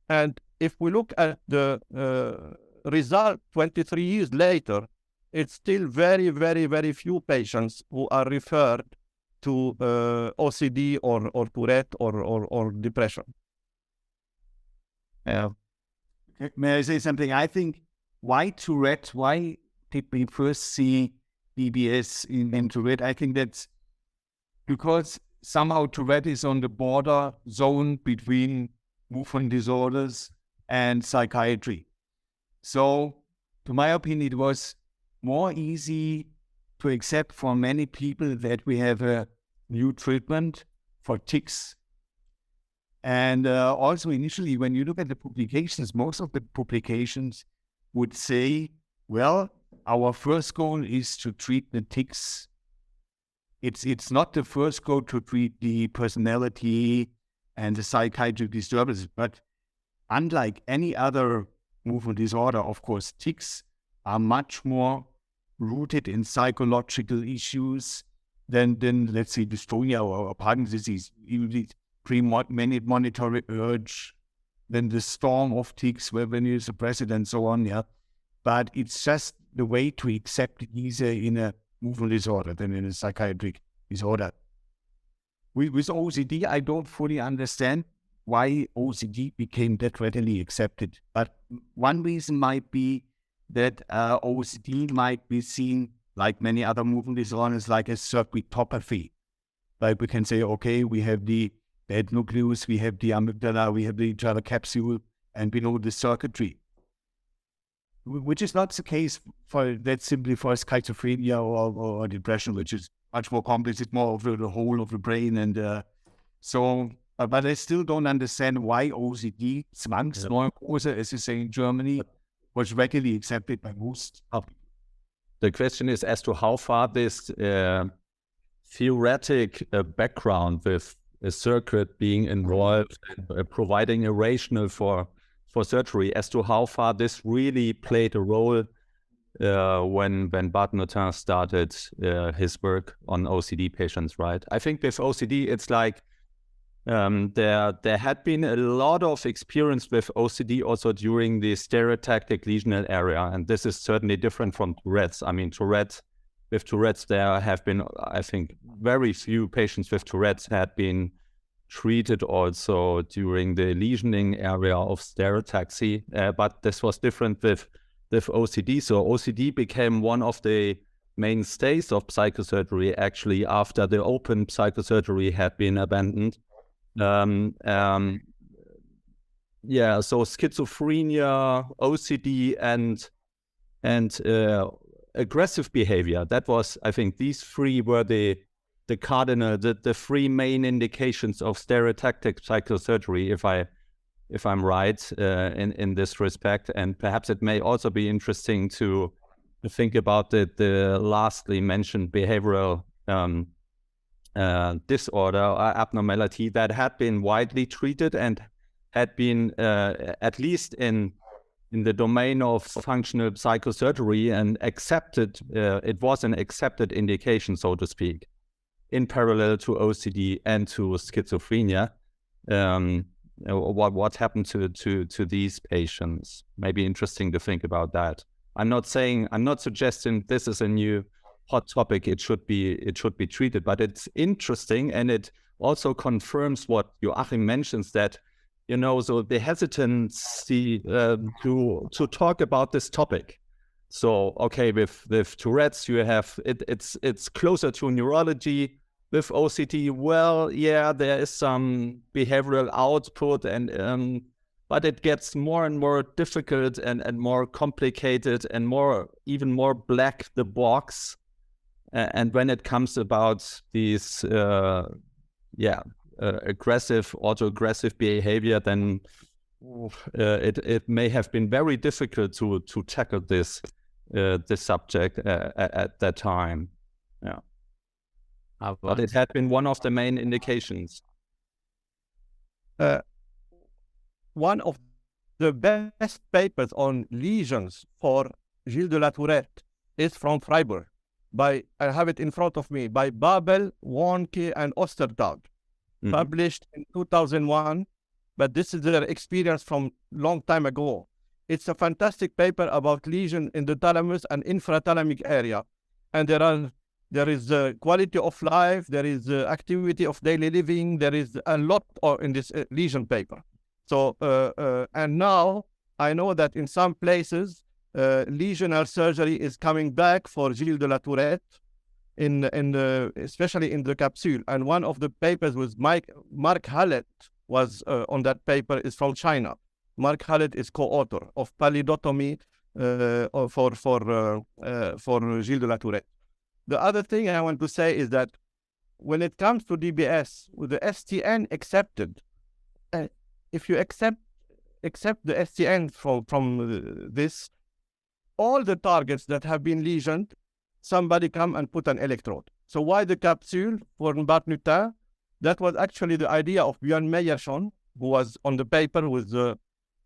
And if we look at the result 23 years later, it's still very, very, very few patients who are referred to OCD or Tourette or depression. May I say something? I think why Tourette? Why did we first see DBS in Tourette? I think that's because somehow Tourette is on the border zone between movement disorders and psychiatry. So, to my opinion, it was more easy to accept for many people that we have a new treatment for tics. And also initially, when you look at the publications, most of the publications would say, well, our first goal is to treat the tics. It's not the first goal to treat the personality and the psychiatric disturbances, but unlike any other movement disorder, of course, tics are much more rooted in psychological issues than let's say, dystonia or Parkinson's disease. Usually pre-minute monitory urge, then the storm of tics when you suppress it and so on, yeah. But it's just the way to accept it easier in a movement disorder than in a psychiatric disorder. With OCD, I don't fully understand why OCD became that readily accepted. But one reason might be that OCD might be seen, like many other movement disorders, like a circuitopathy. Like we can say, okay, we have the bad nucleus, we have the amygdala, we have the internal capsule, and we know the circuitry. Which is not the case for schizophrenia or depression, which is much more complex. It's more of the whole of the brain. And but I still don't understand why OCD, Zwangsneurose, as you say in Germany, was regularly accepted by most public. The question is as to how far this theoretic background with a circuit being involved and providing a rationale for surgery, as to how far this really played a role when Bart Notin started his work on OCD patients, right? I think with OCD, it's like there had been a lot of experience with OCD also during the stereotactic lesional area, and this is certainly different from Tourette's. I mean, with Tourette's, there have been, I think, very few patients with Tourette's had been treated also during the lesioning area of stereotaxy, but this was different with OCD. So OCD became one of the mainstays of psychosurgery actually after the open psychosurgery had been abandoned. So schizophrenia, OCD, and aggressive behavior. That was, I think, these three were the cardinal, the three main indications of stereotactic psychosurgery, if I'm right in this respect. And perhaps it may also be interesting to think about the lastly mentioned behavioral disorder or abnormality that had been widely treated and had been at least in the domain of functional psychosurgery and accepted. It was an accepted indication, so to speak, in parallel to OCD and to schizophrenia. What happened to these patients? Maybe interesting to think about that. I'm not suggesting this is a new hot topic. It should be treated, but it's interesting, and it also confirms what Joachim mentions, that so the hesitancy to talk about this topic. So okay, with Tourette's, you have it's closer to neurology. With OCD, well, yeah, there is some behavioral output, and but it gets more and more difficult and more complicated and even more black the box. And when it comes about these, aggressive, autoaggressive behavior, then it may have been very difficult to tackle this subject at that time. Yeah. But it had been one of the main indications. One of the best papers on lesions for Gilles de la Tourette is from Freiburg. I have it in front of me, by Babel, Warnke, and Ostertag, published in 2001. But this is their experience from long time ago. It's a fantastic paper about lesion in the thalamus and infrathalamic area, and there is quality of life, there is activity of daily living, there is a lot in this lesion paper. So, and now I know that in some places, lesional surgery is coming back for Gilles de la Tourette, especially in the capsule. And one of the papers was Mark Hallett was on that paper, is from China. Mark Hallett is co-author of palidotomy for Gilles de la Tourette. The other thing I want to say is that when it comes to DBS, with the STN accepted, if you accept the STN from this, all the targets that have been lesioned, somebody come and put an electrode. So why the capsule for Bart Notin? That was actually the idea of Björn Meyerson, who was on the paper with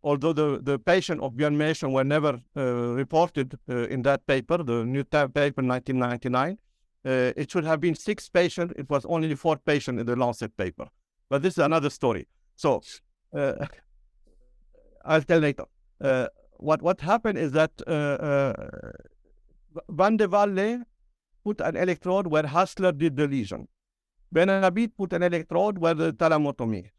although the patient of Björn Meyerson were never reported in that paper, the Notin paper 1999. It should have been 6 patients. It was only 4 patients in the Lancet paper. But this is another story. So I'll tell later. What happened is that Van de Walle put an electrode where Hassler did the lesion. Benabit put an electrode where the thalamotomy.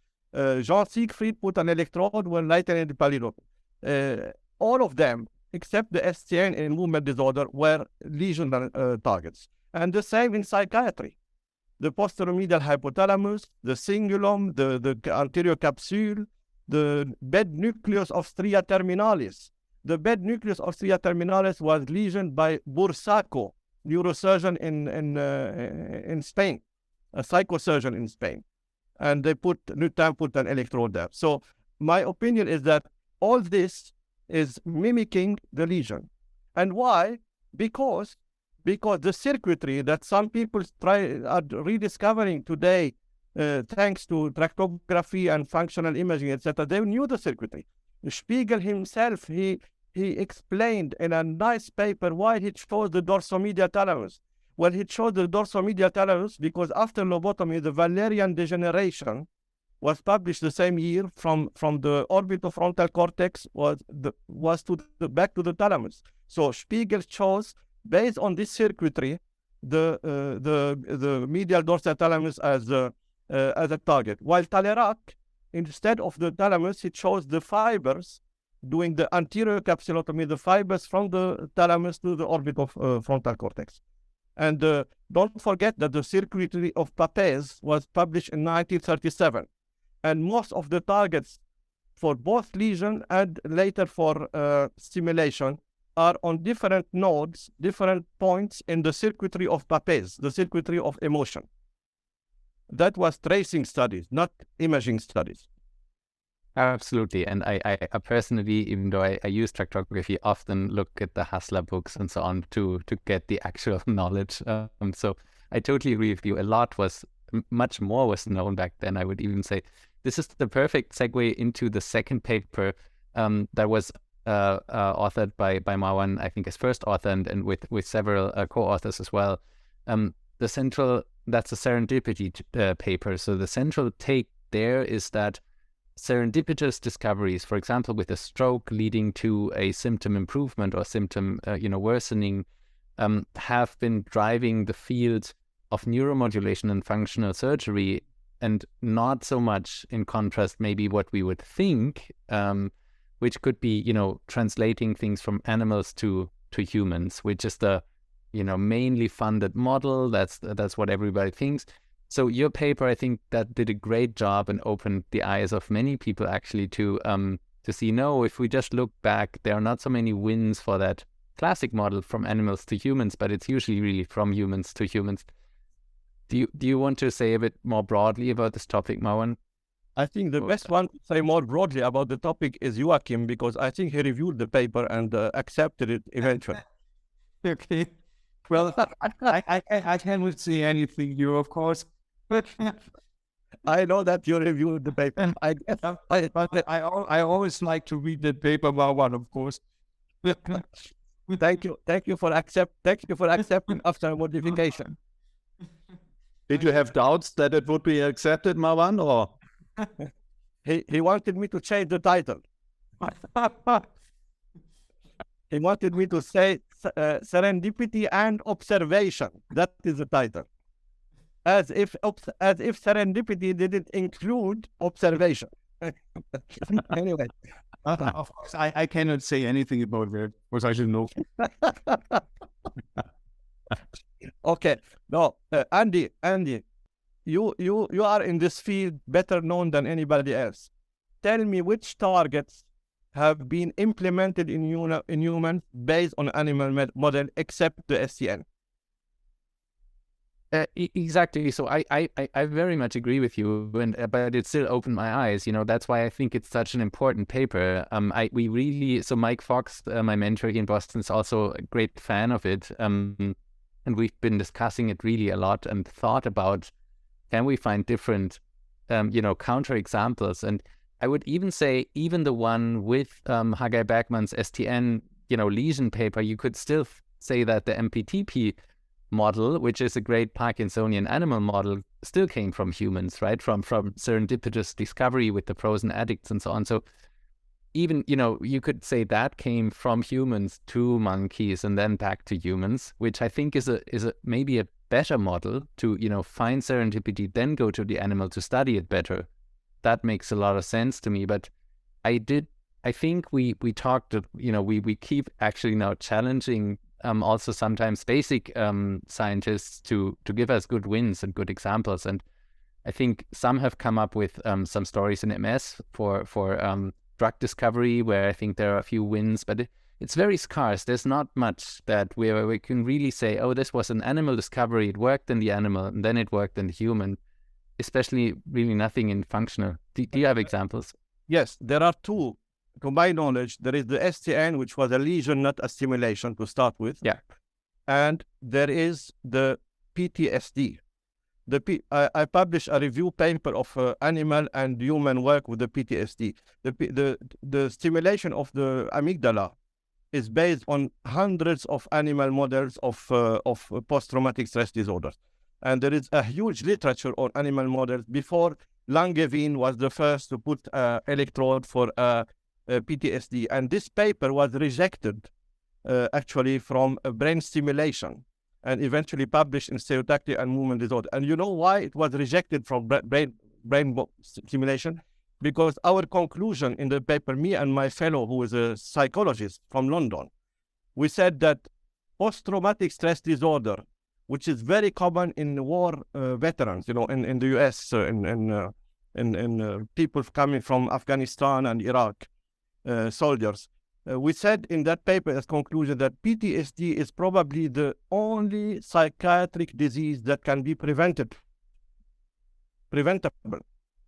Jean Siegfried put an electrode where lightening the palidotomy. All of them, except the STN in movement disorder, were lesion targets. And the same in psychiatry. The posteromedial hypothalamus, the cingulum, the anterior capsule, the bed nucleus of stria terminalis. The bed nucleus of stria terminalis was lesioned by Bursaco, neurosurgeon in Spain, a psychosurgeon in Spain. And they put an electrode there. So my opinion is that all this is mimicking the lesion. And why? Because because the circuitry that some people are rediscovering today, thanks to tractography and functional imaging, etc., they knew the circuitry. Spiegel himself, he explained in a nice paper why he chose the dorsomedial thalamus. Well, he chose the dorsomedial thalamus because after lobotomy, the Wallerian degeneration was published the same year from the orbitofrontal cortex was back to the thalamus. So Spiegel chose, based on this circuitry, the medial dorsal thalamus as a target. While Talleyrand, instead of the thalamus, he chose the fibers, doing the anterior capsulotomy, the fibers from the thalamus to the orbitofrontal cortex. And don't forget that the circuitry of Papez was published in 1937. And most of the targets for both lesion and later for stimulation are on different nodes, different points in the circuitry of Papez, the circuitry of emotion. That was tracing studies, not imaging studies. Absolutely. And I personally, even though I use tractography, often look at the Hassler books and so on to get the actual knowledge. So I totally agree with you. Much more was known back then, I would even say. This is the perfect segue into the second paper that was authored by Marwan, I think, as first author, and with several co-authors as well. That's a serendipity paper. So the central take there is that serendipitous discoveries, for example, with a stroke leading to a symptom improvement or symptom worsening, have been driving the field of neuromodulation and functional surgery, and not so much, in contrast, maybe what we would think, which could be, translating things from animals to humans, which is the, mainly funded model. That's what everybody thinks. So your paper, I think, that did a great job and opened the eyes of many people actually to see, no, if we just look back, there are not so many wins for that classic model from animals to humans, but it's usually really from humans to humans. Do you want to say a bit more broadly about this topic, Marwan? I think the best one to say more broadly about the topic is Joachim, because I think he reviewed the paper and accepted it eventually. Okay. Well, I cannot say anything here, of course. But I know that you reviewed the paper. I always like to read the paper, Marwan, of course. Thank you for accepting after modification. Did you have doubts that it would be accepted, Marwan, or? He wanted me to change the title. He wanted me to say Serendipity and Observation. That is the title. As if serendipity didn't include observation. Anyway. Of course, I cannot say anything about that, because I should know. Okay. No, Andy, you are in this field better known than anybody else. Tell me which targets have been implemented in humans based on animal model except the STN. Exactly. So I very much agree with you, but it still opened my eyes. That's why I think it's such an important paper. So Mike Fox, my mentor here in Boston, is also a great fan of it. And we've been discussing it really a lot and thought about, can we find different, counter examples? And I would even say, even the one with Haggai Bergman's STN, lesion paper, you could still say that the MPTP model, which is a great Parkinsonian animal model, still came from humans, right? From serendipitous discovery with the frozen addicts and so on. So even, you could say that came from humans to monkeys and then back to humans, which I think is a maybe a better model to, find serendipity, then go to the animal to study it better. That makes a lot of sense to me. But I think we talked, we keep actually now challenging also sometimes basic scientists to give us good wins and good examples. And I think some have come up with some stories in MS for drug discovery, where I think there are a few wins, but it's very scarce. There's not much that we can really say, oh, this was an animal discovery, it worked in the animal, and then it worked in the human, especially really nothing in functional. Do you have examples? Yes, there are two. To my knowledge, there is the STN, which was a lesion, not a stimulation to start with. Yeah. and there is the PTSD. I published a review paper of animal and human work with the PTSD. The stimulation of the amygdala is based on hundreds of animal models of post-traumatic stress disorders. And there is a huge literature on animal models. Before, Langevin was the first to put electrode for PTSD. And this paper was rejected, actually, from brain stimulation and eventually published in Stereotactic and Movement Disorder. And you know why it was rejected from brain stimulation? Because our conclusion in the paper, me and my fellow, who is a psychologist from London, we said that post-traumatic stress disorder, which is very common in war veterans, in the US, in people coming from Afghanistan and Iraq, soldiers. We said in that paper as conclusion that PTSD is probably the only psychiatric disease that can be preventable.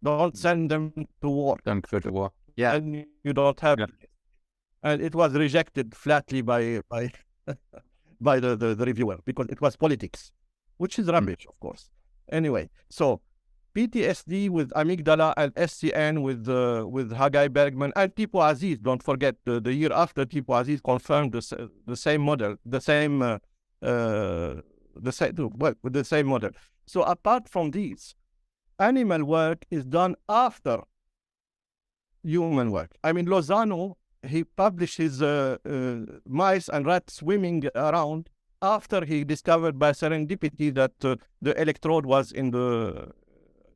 Don't send them to war. Don't go to war. Yeah. And you don't have it. And it was rejected flatly by the reviewer because it was politics, which is rubbish, of course. Anyway, so PTSD with amygdala and SCN with Haggai Bergman and Tipo Aziz. Don't forget the year after Tipo Aziz confirmed the same model, with the same model. So apart from these, animal work is done after human work. I mean, Lozano, he published his mice and rats swimming around after he discovered by serendipity that the electrode was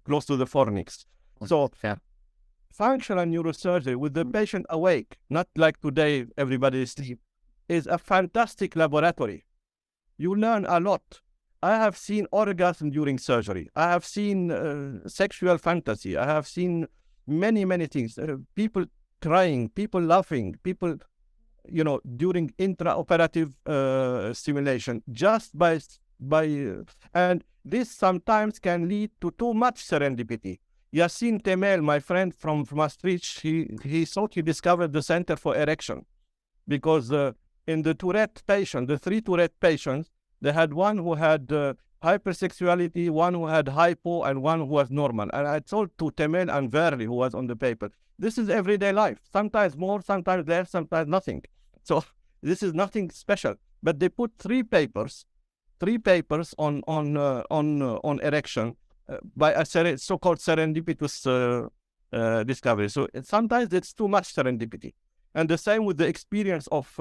close to the fornix. So, functional neurosurgery with the patient awake, not like today, everybody is asleep, is a fantastic laboratory. You learn a lot. I have seen orgasm during surgery. I have seen sexual fantasy. I have seen many, many things. People crying, people laughing, people, during intraoperative stimulation, just by and this sometimes can lead to too much serendipity. Yassine Temel, my friend from Maastricht, he thought he discovered the Center for Erection because in the Tourette patient, the 3 Tourette patients, they had one who had hypersexuality, one who had hypo, and one who was normal. And I told to Temel and Verli, who was on the paper, this is everyday life. Sometimes more, sometimes less, sometimes nothing. So this is nothing special. But they put 3 papers on erection by a so-called serendipitous discovery. So sometimes it's too much serendipity. And the same with the experience of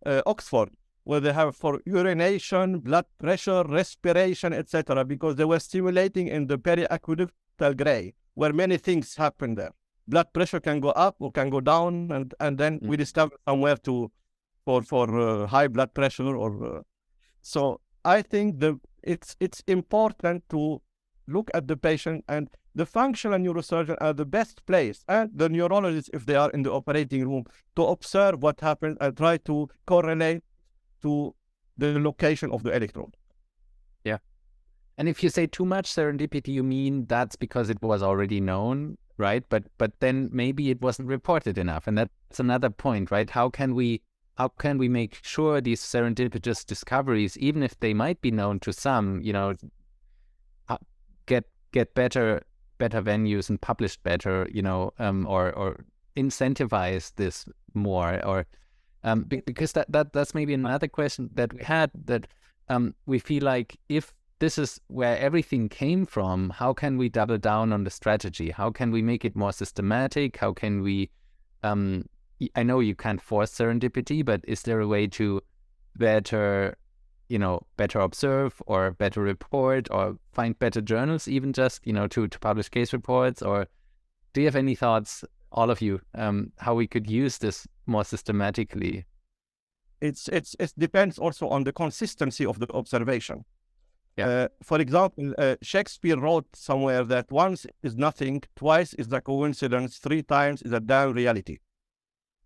Oxford, where they have for urination, blood pressure, respiration, etc., because they were stimulating in the periaqueductal gray, where many things happen there. Blood pressure can go up or can go down, and then we discover somewhere for high blood pressure or so. I think it's important to look at the patient, and the functional neurosurgeon are the best place, and the neurologists, if they are in the operating room, to observe what happens and try to correlate to the location of the electrode. Yeah. And if you say too much serendipity, you mean that's because it was already known, right? But then maybe it wasn't reported enough. And that's another point, right? How can we make sure these serendipitous discoveries, even if they might be known to some, get better venues and published better, or incentivize this more, or because that's maybe another question that we had, that we feel like if this is where everything came from, how can we double down on the strategy? How can we make it more systematic? How can we I know you can't force serendipity, but is there a way to better observe or better report or find better journals, even just, to publish case reports? Or do you have any thoughts, all of you, how we could use this more systematically? It depends also on the consistency of the observation. Yeah. For example, Shakespeare wrote somewhere that once is nothing, twice is a coincidence, 3 times is a damn reality.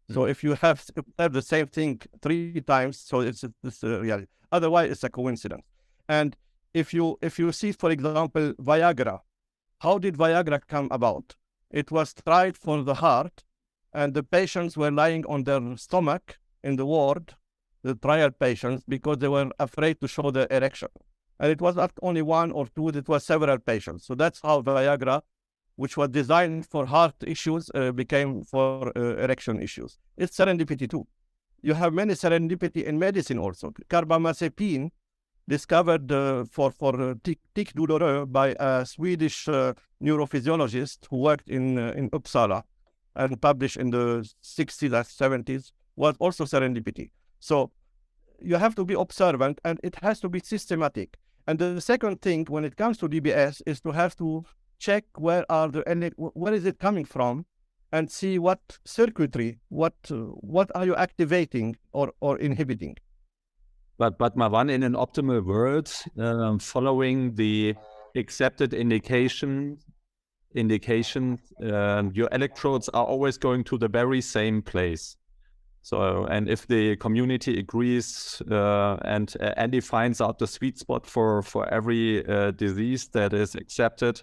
So if you have the same thing 3 times, so it's a reality. Otherwise, it's a coincidence. And if you see, for example, Viagra, how did Viagra come about? It was tried for the heart, and the patients were lying on their stomach in the ward. the trial patients because they were afraid to show the erection. And it was not only one or two, it was several patients. So that's how Viagra, which was designed for heart issues, became for erection issues. It's serendipity too. You have many serendipity in medicine also. Carbamazepine, discovered for tic douloureux by a Swedish neurophysiologist who worked in Uppsala and published in the 60s and 70s, was also serendipity. So you have to be observant, and it has to be systematic. And the second thing, when it comes to DBS, is to have to check where is it coming from, and see what circuitry, what are you activating or inhibiting. But Marwan, in an optimal world, following the accepted indication, your electrodes are always going to the very same place. So, and if the community agrees and Andy finds out the sweet spot for every disease that is accepted,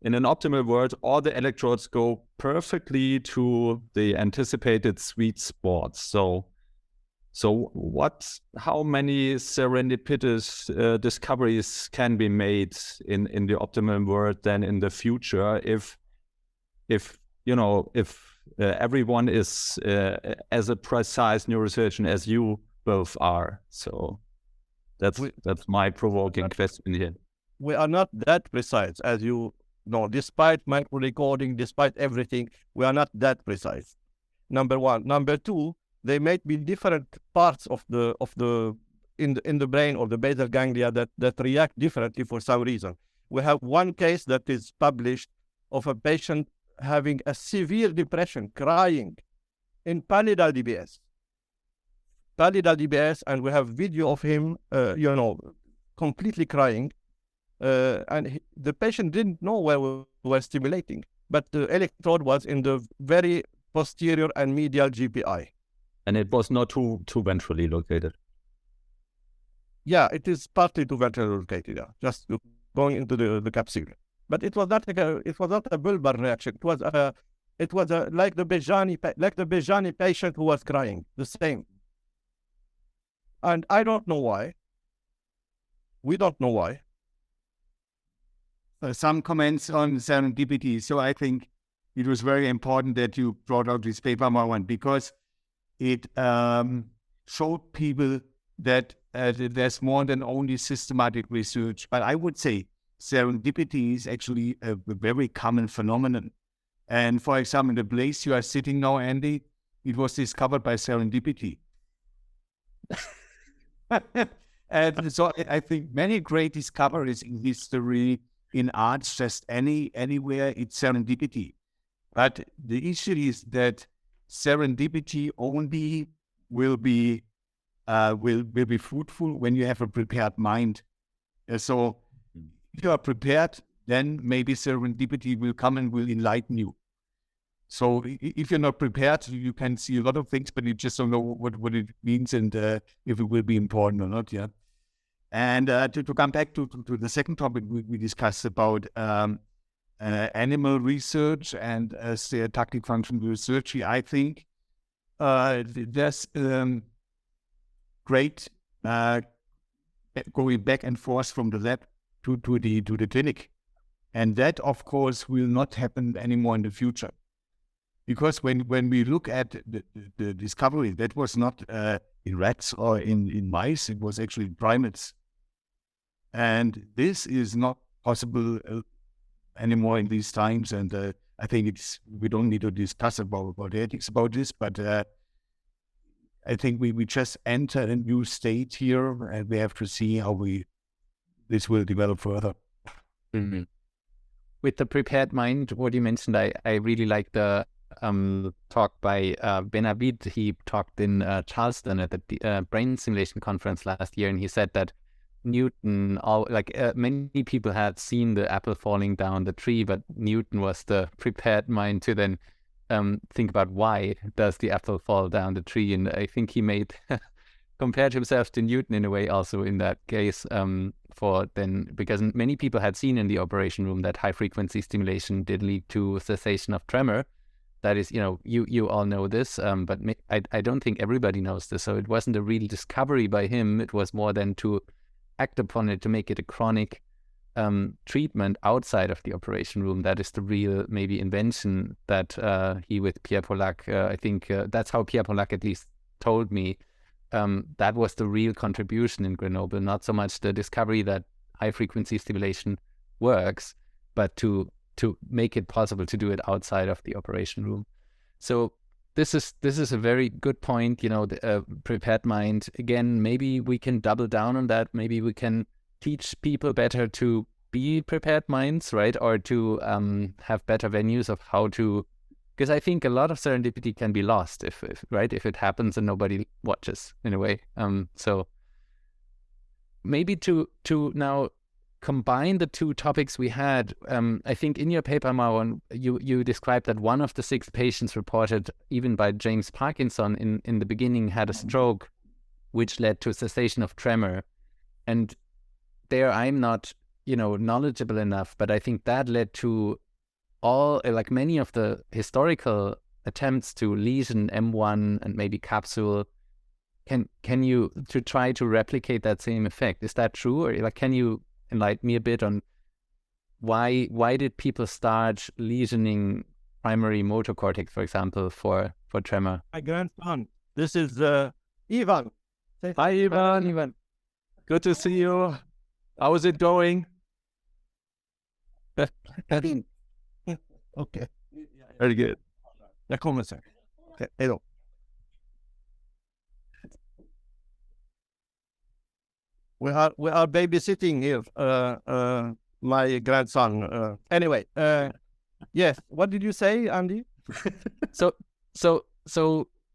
in an optimal world, all the electrodes go perfectly to the anticipated sweet spot. So how many serendipitous discoveries can be made in the optimal world then in the future if everyone is as a precise neurosurgeon as you both are? So that's my provoking question here. We are not that precise, as you know, despite micro recording, despite everything, we are not that precise. Number one. Number two, they may be different parts of the in the brain or the basal ganglia that react differently for some reason. We have one case that is published of a patient having a severe depression, crying in pallidal DBS. And we have video of him, completely crying. And the patient didn't know where we were stimulating, but the electrode was in the very posterior and medial GPI. And it was not too ventrally located. Yeah, it is partly too ventrally located. Yeah, just going into the capsule. But it was not a bulbar reaction. It was like the Bejani patient who was crying, the same. And I don't know why. We don't know why. Some comments on serendipity. So I think it was very important that you brought out this paper, Marwan, because it showed people that there's more than only systematic research. But I would say serendipity is actually a very common phenomenon. And for example, the place you are sitting now, Andy, it was discovered by serendipity. And so I think many great discoveries in history, in arts, just anywhere, it's serendipity. But the issue is that serendipity only will be fruitful when you have a prepared mind. So if you are prepared, then maybe serendipity will come and will enlighten you. So if you're not prepared, you can see a lot of things, but you just don't know what it means and if it will be important or not. Yeah. And to come back to the second topic we discussed about animal research and stereotactic functional neurosurgery, I think there's great going back and forth from the lab to the clinic. And that, of course, will not happen anymore in the future. Because when we look at the discovery, that was not in rats or in mice, it was actually in primates. And this is not possible anymore in these times. And I think we don't need to discuss about ethics about this, but I think we just enter a new state here, and we have to see how this will develop further. Mm-hmm. With the prepared mind, what you mentioned, I really like the talk by Benavid. He talked in Charleston at the brain simulation conference last year, and he said that Newton, many people had seen the apple falling down the tree, but Newton was the prepared mind to then think about why does the apple fall down the tree. And I think he compared himself to Newton in a way also in that case, because many people had seen in the operation room that high frequency stimulation did lead to cessation of tremor, that is, you all know this, but I don't think everybody knows this. So it wasn't a real discovery by him. It was more than to act upon it, to make it a chronic treatment outside of the operation room. That is the real maybe invention that he with Pierre Polack, I think that's how Pierre Polack at least told me. That was the real contribution in Grenoble, not so much the discovery that high frequency stimulation works, but to make it possible to do it outside of the operation room. So this is a very good point, the prepared mind. Again, maybe we can double down on that. Maybe we can teach people better to be prepared minds, right? Or to have better venues of how to, because I think a lot of serendipity can be lost if it happens and nobody watches in a way. So maybe to now combine the two topics we had, I think in your paper, Marwan, you described that one of the 6 patients reported, even by James Parkinson in the beginning, had a stroke, which led to cessation of tremor. And there I'm not, knowledgeable enough, but I think that led to all, like many of the historical attempts to lesion M1 and maybe capsule. Can you to try to replicate that same effect? Is that true? Or can you enlighten me a bit on why did people start lesioning primary motor cortex, for example, for tremor? My grandson. This is Ivan. Hi, Ivan. Good to see you. How is it going? Okay. Very good. Jag kommer sen. Okay. Hej då. We are babysitting here, my grandson. Anyway, yes. What did you say, Andy? So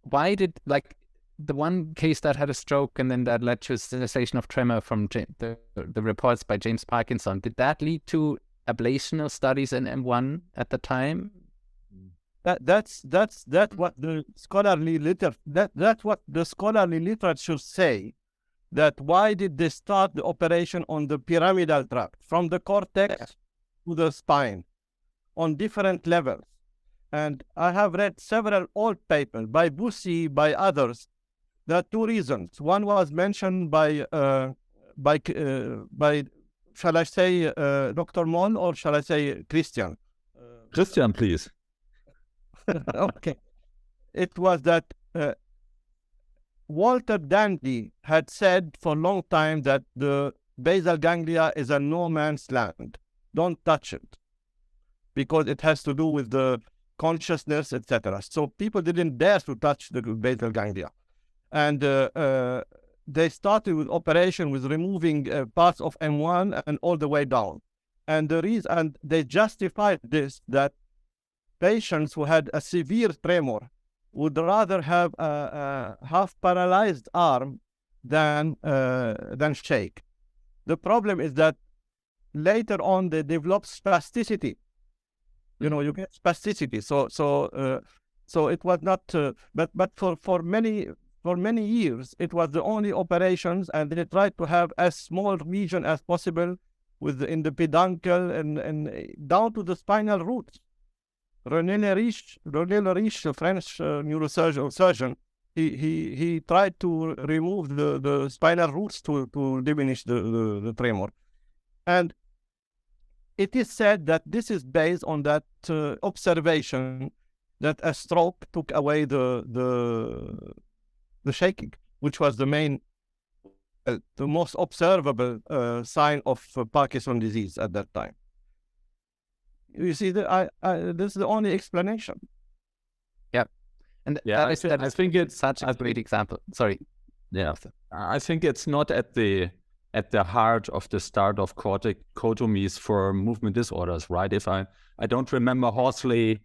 why did, like, the one case that had a stroke and then that led to cessation of tremor from the reports by James Parkinson, did that lead to ablational studies in M1 at the time? That's what the scholarly literature say. That why did they start the operation on the pyramidal tract, from the cortex to the spine, on different levels? And I have read several old papers by Bussy, by others. There are 2 reasons. One was mentioned by shall I say Dr. Moll, or shall I say Christian? Christian, please. Okay. It was that Walter Dandy had said for a long time that the basal ganglia is a no man's land. Don't touch it, because it has to do with the consciousness, etc. So people didn't dare to touch the basal ganglia. And they started with operation with removing parts of M1 and all the way down. And they justified this, that patients who had a severe tremor would rather have a half paralyzed arm than shake. The problem is that later on they develop spasticity. You get spasticity. So it was not. But for many years it was the only operations, and they tried to have as small region as possible in the peduncle and down to the spinal roots. René Leriche, a French neurosurgeon, he tried to remove the spinal roots to diminish the tremor. And it is said that this is based on that observation that a stroke took away the shaking, which was the most observable sign of Parkinson's disease at that time. You see, this is the only explanation. Yeah, and I think it's such a great example. Sorry. Yeah, I think it's not at the heart of the start of corticotomies for movement disorders, right? If I don't remember Horsley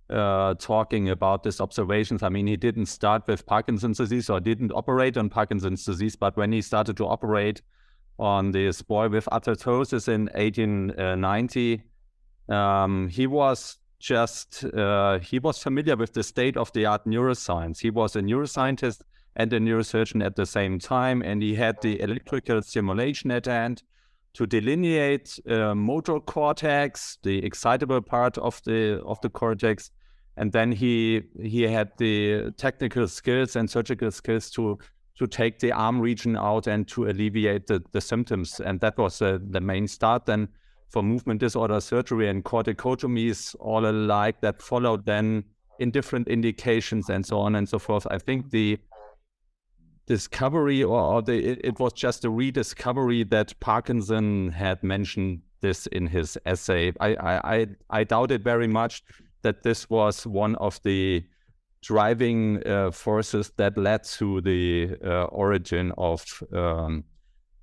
talking about these observations. I mean, he didn't start with Parkinson's disease or didn't operate on Parkinson's disease, but when he started to operate on this boy with arthritosis in 1890. He was familiar with the state-of-the-art neuroscience. He was a neuroscientist and a neurosurgeon at the same time, and he had the electrical stimulation at hand to delineate motor cortex, the excitable part of the cortex, and then he had the technical skills and surgical skills to take the arm region out and to alleviate the symptoms. And that was the main start then for movement disorder surgery and corticotomies all alike that followed then in different indications and so on and so forth. I think the discovery it was just a rediscovery that Parkinson had mentioned this in his essay. I doubt it very much that this was one of the driving forces that led to the origin of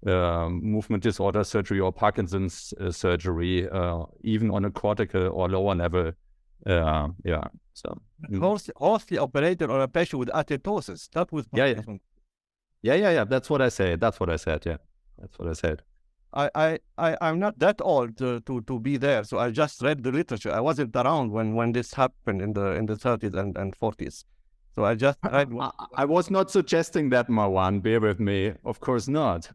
movement disorder surgery or Parkinson's surgery, even on a cortical or lower level. So Horsley operated on a patient with atetosis, not with Parkinson. Yeah. That's what I said. Yeah, that's what I said. I'm not that old to be there, so I just read the literature. I wasn't around when this happened in the 30s and 40s. So I just read. I was not suggesting that, Marwan. Bear with me. Of course not.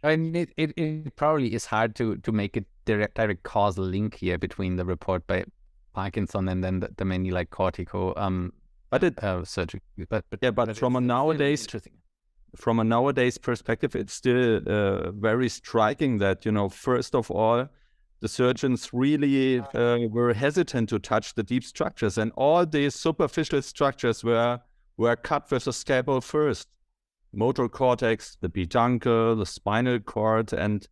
I mean, it probably is hard to make a direct causal link here between the report by Parkinson and then the many like cortico surgery. But from a nowadays perspective, it's still very striking that, first of all, the surgeons really were hesitant to touch the deep structures, and all these superficial structures were cut with a scalpel first. Motor cortex, the peduncle, the spinal cord, and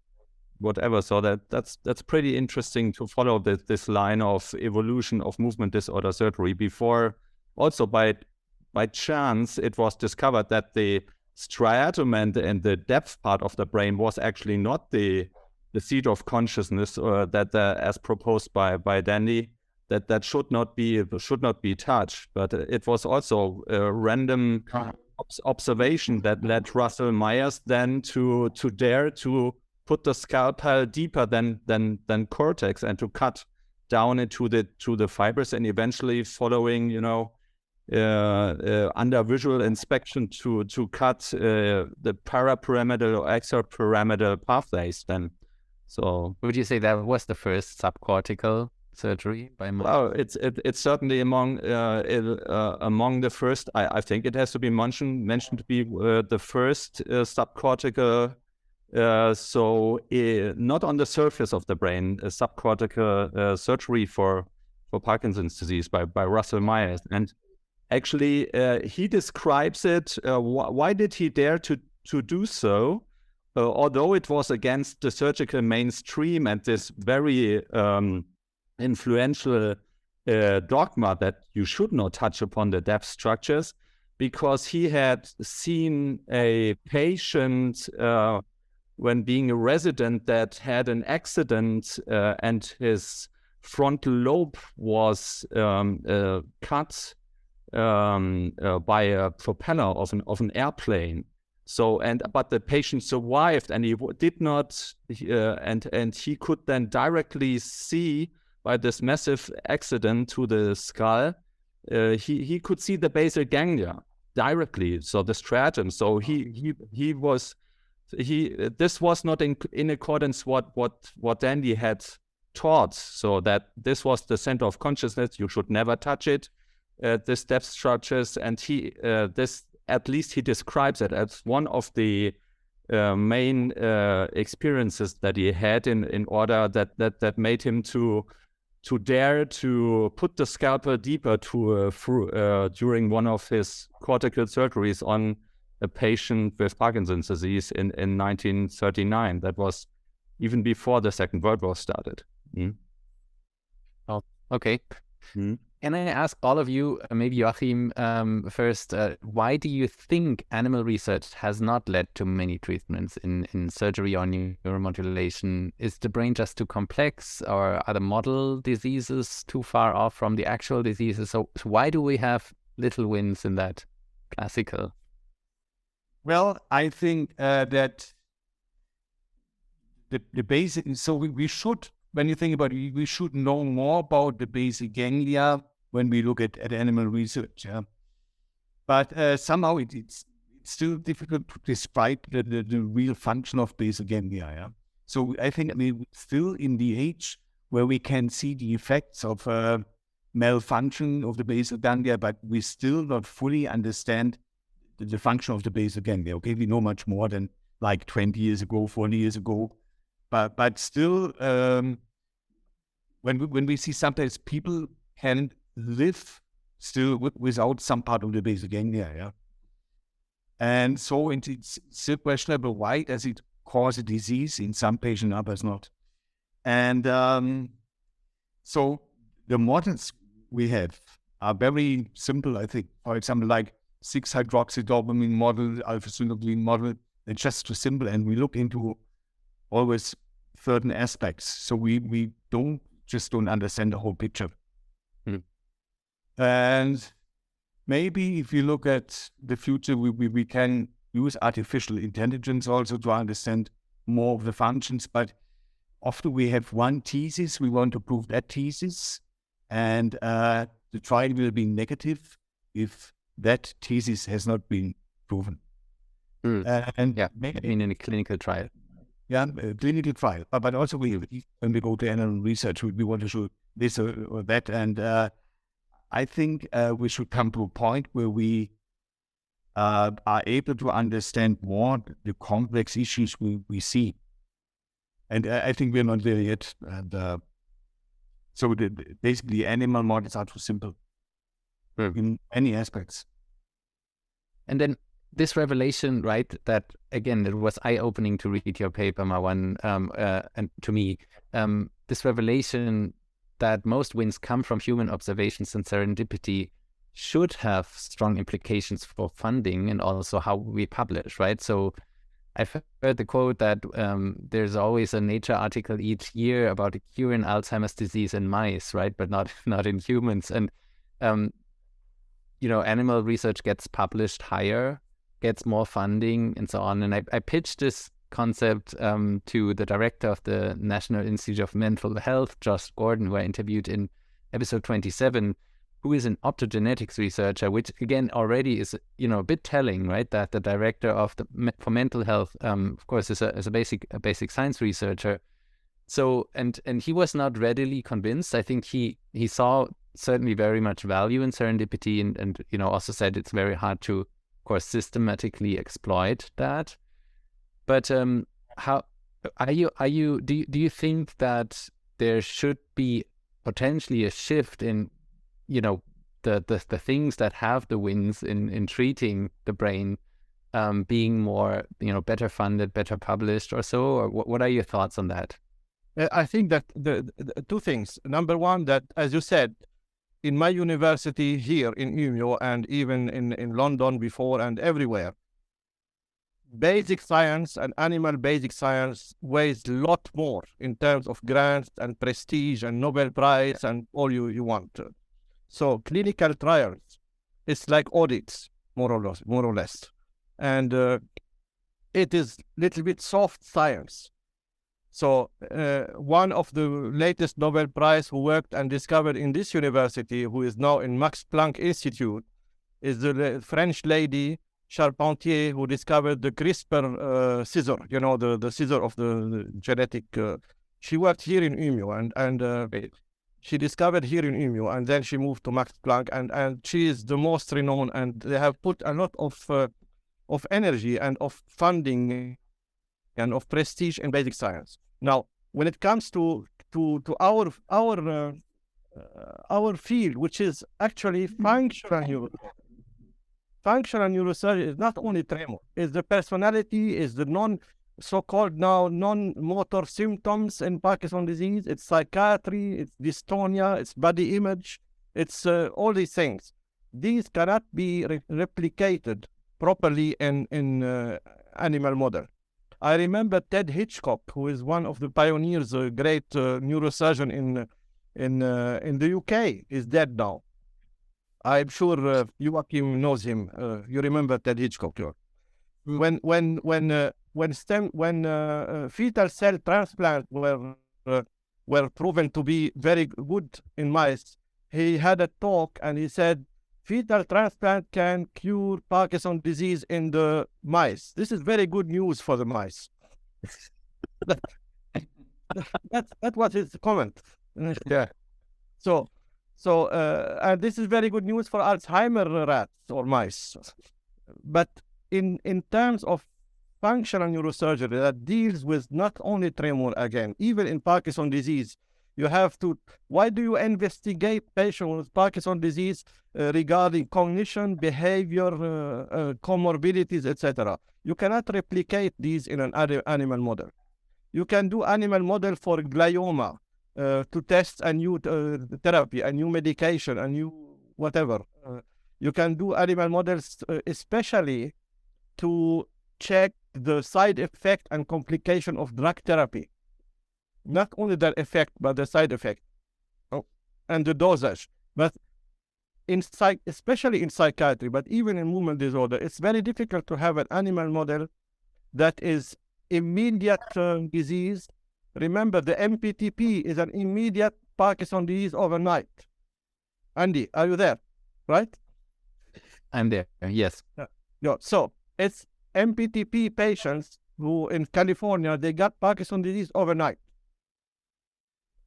whatever. So that's pretty interesting to follow this line of evolution of movement disorder surgery. Before, also by chance, it was discovered that the striatum and the depth part of the brain was actually not the seat of consciousness, or that as proposed by Dandy, that should not be touched. But it was also a random observation that led Russell Myers then to dare to put the scalpel deeper than cortex and to cut down into the fibers, and eventually following under visual inspection to cut the parapyramidal or extrapyramidal pathways then. So would you say that was the first subcortical surgery by Myers? Well, it's certainly among the first. I think it has to be mentioned to be the first subcortical. So not on the surface of the brain, a subcortical surgery for Parkinson's disease by Russell Myers. And actually, he describes it. Why did he dare to do so? Although it was against the surgical mainstream and this very influential dogma that you should not touch upon the depth structures, because he had seen a patient when being a resident that had an accident and his frontal lobe was cut by a propeller of an airplane. So but the patient survived, and he did not, and he could then directly see by this massive accident to the skull, he could see the basal ganglia directly, so the striatum. So this was not in accordance what Dandy had taught. So that this was the center of consciousness. You should never touch it. This depth structures, and this. At least he describes it as one of the main experiences that he had in order that made him to dare to put the scalpel deeper during one of his cortical surgeries on a patient with Parkinson's disease in 1939. That was even before the Second World War started. Oh, okay. Can I ask all of you, maybe Joachim first, why do you think animal research has not led to many treatments in surgery or neuromodulation? Is the brain just too complex, or are the model diseases too far off from the actual diseases? So why do we have little wins in that classical? Well, I think that the basic, so we should, when you think about it, we should know more about the basal ganglia when we look at animal research. Yeah? But somehow it's still difficult to describe the real function of basal ganglia. Yeah? So I think we're still in the age where we can see the effects of malfunction of the basal ganglia, but we still not fully understand the function of the basal ganglia. Okay, we know much more than like 20 years ago, 40 years ago, but still, when we see sometimes people can live still without some part of the basal ganglia, yeah. And so it's still questionable, why does it cause a disease in some patients, others not? And so the models we have are very simple, I think. For example, like 6-hydroxydopamine model, alpha-synuclein model, they're just too simple, and we look into always certain aspects. So we don't understand the whole picture. And maybe if you look at the future, we can use artificial intelligence also to understand more of the functions. But often we have one thesis, we want to prove that thesis, and the trial will be negative if that thesis has not been proven. And maybe in a clinical trial. Yeah, a clinical trial. But also when we go to animal research, we want to show this or that. And I think we should come to a point where we are able to understand more the complex issues we see. And I think we're not there yet. And so basically animal models are too simple in many aspects. And then this revelation, right, that again, it was eye-opening to read your paper, Marwan, and to me, this revelation that most wins come from human observations and serendipity should have strong implications for funding and also how we publish, right? So I've heard the quote that there's always a Nature article each year about a cure in Alzheimer's disease in mice, right? But not in humans. And, animal research gets published higher, gets more funding and so on. And I pitched this concept to the director of the National Institute of Mental Health, Josh Gordon, who I interviewed in episode 27, who is an optogenetics researcher, which again already is a bit telling, right? That the director of for mental health, of course, is a basic science researcher. So and he was not readily convinced. I think he saw certainly very much value in serendipity, and also said it's very hard to, of course, systematically exploit that. But how do you think that there should be potentially a shift in the things that have the wins in treating the brain being more better funded, better published or so? Or what are your thoughts on that? I think that the two things. Number one, that as you said, in my university here in Umeå and even in London before and everywhere, basic science and animal basic science weighs a lot more in terms of grants and prestige and Nobel Prize and all you want. So clinical trials, it's like audits, more or less. And it is a little bit soft science. So one of the latest Nobel Prize who worked and discovered in this university, who is now in Max Planck Institute, is the French lady Charpentier, who discovered the CRISPR scissor, the scissor of the genetic. She worked here in Umeå and she discovered here in Umeå, and then she moved to Max Planck, and she is the most renowned, and they have put a lot of energy and of funding and of prestige in basic science. Now, when it comes to our field, which is actually functional neurosurgery, is not only tremor, it's the personality, is the so-called now non-motor symptoms in Parkinson's disease, it's psychiatry, it's dystonia, it's body image, it's all these things. These cannot be replicated properly in animal model. I remember Ted Hitchcock, who is one of the pioneers, a great neurosurgeon in the UK, is dead now. I'm sure Joachim knows him. You remember Ted Hitchcock? When fetal cell transplants were proven to be very good in mice, he had a talk and he said, fetal transplant can cure Parkinson's disease in the mice. This is very good news for the mice. that was his comment. Yeah. So So, and this is very good news for Alzheimer rats or mice. But in terms of functional neurosurgery that deals with not only tremor again, even in Parkinson's disease, you have to, why do you investigate patients with Parkinson's disease regarding cognition, behavior, comorbidities, etc.? You cannot replicate these in an animal model. You can do animal model for glioma to test a new therapy, a new medication, a new whatever. You can do animal models especially to check the side effect and complication of drug therapy. Not only the effect, but the side effect and the dosage. But especially in psychiatry, but even in movement disorder, it's very difficult to have an animal model that is immediate disease. Remember, the MPTP is an immediate Parkinson's disease overnight. Andy, are you there? Right? I'm there, yes. Yeah. So it's MPTP patients who in California, they got Parkinson's disease overnight.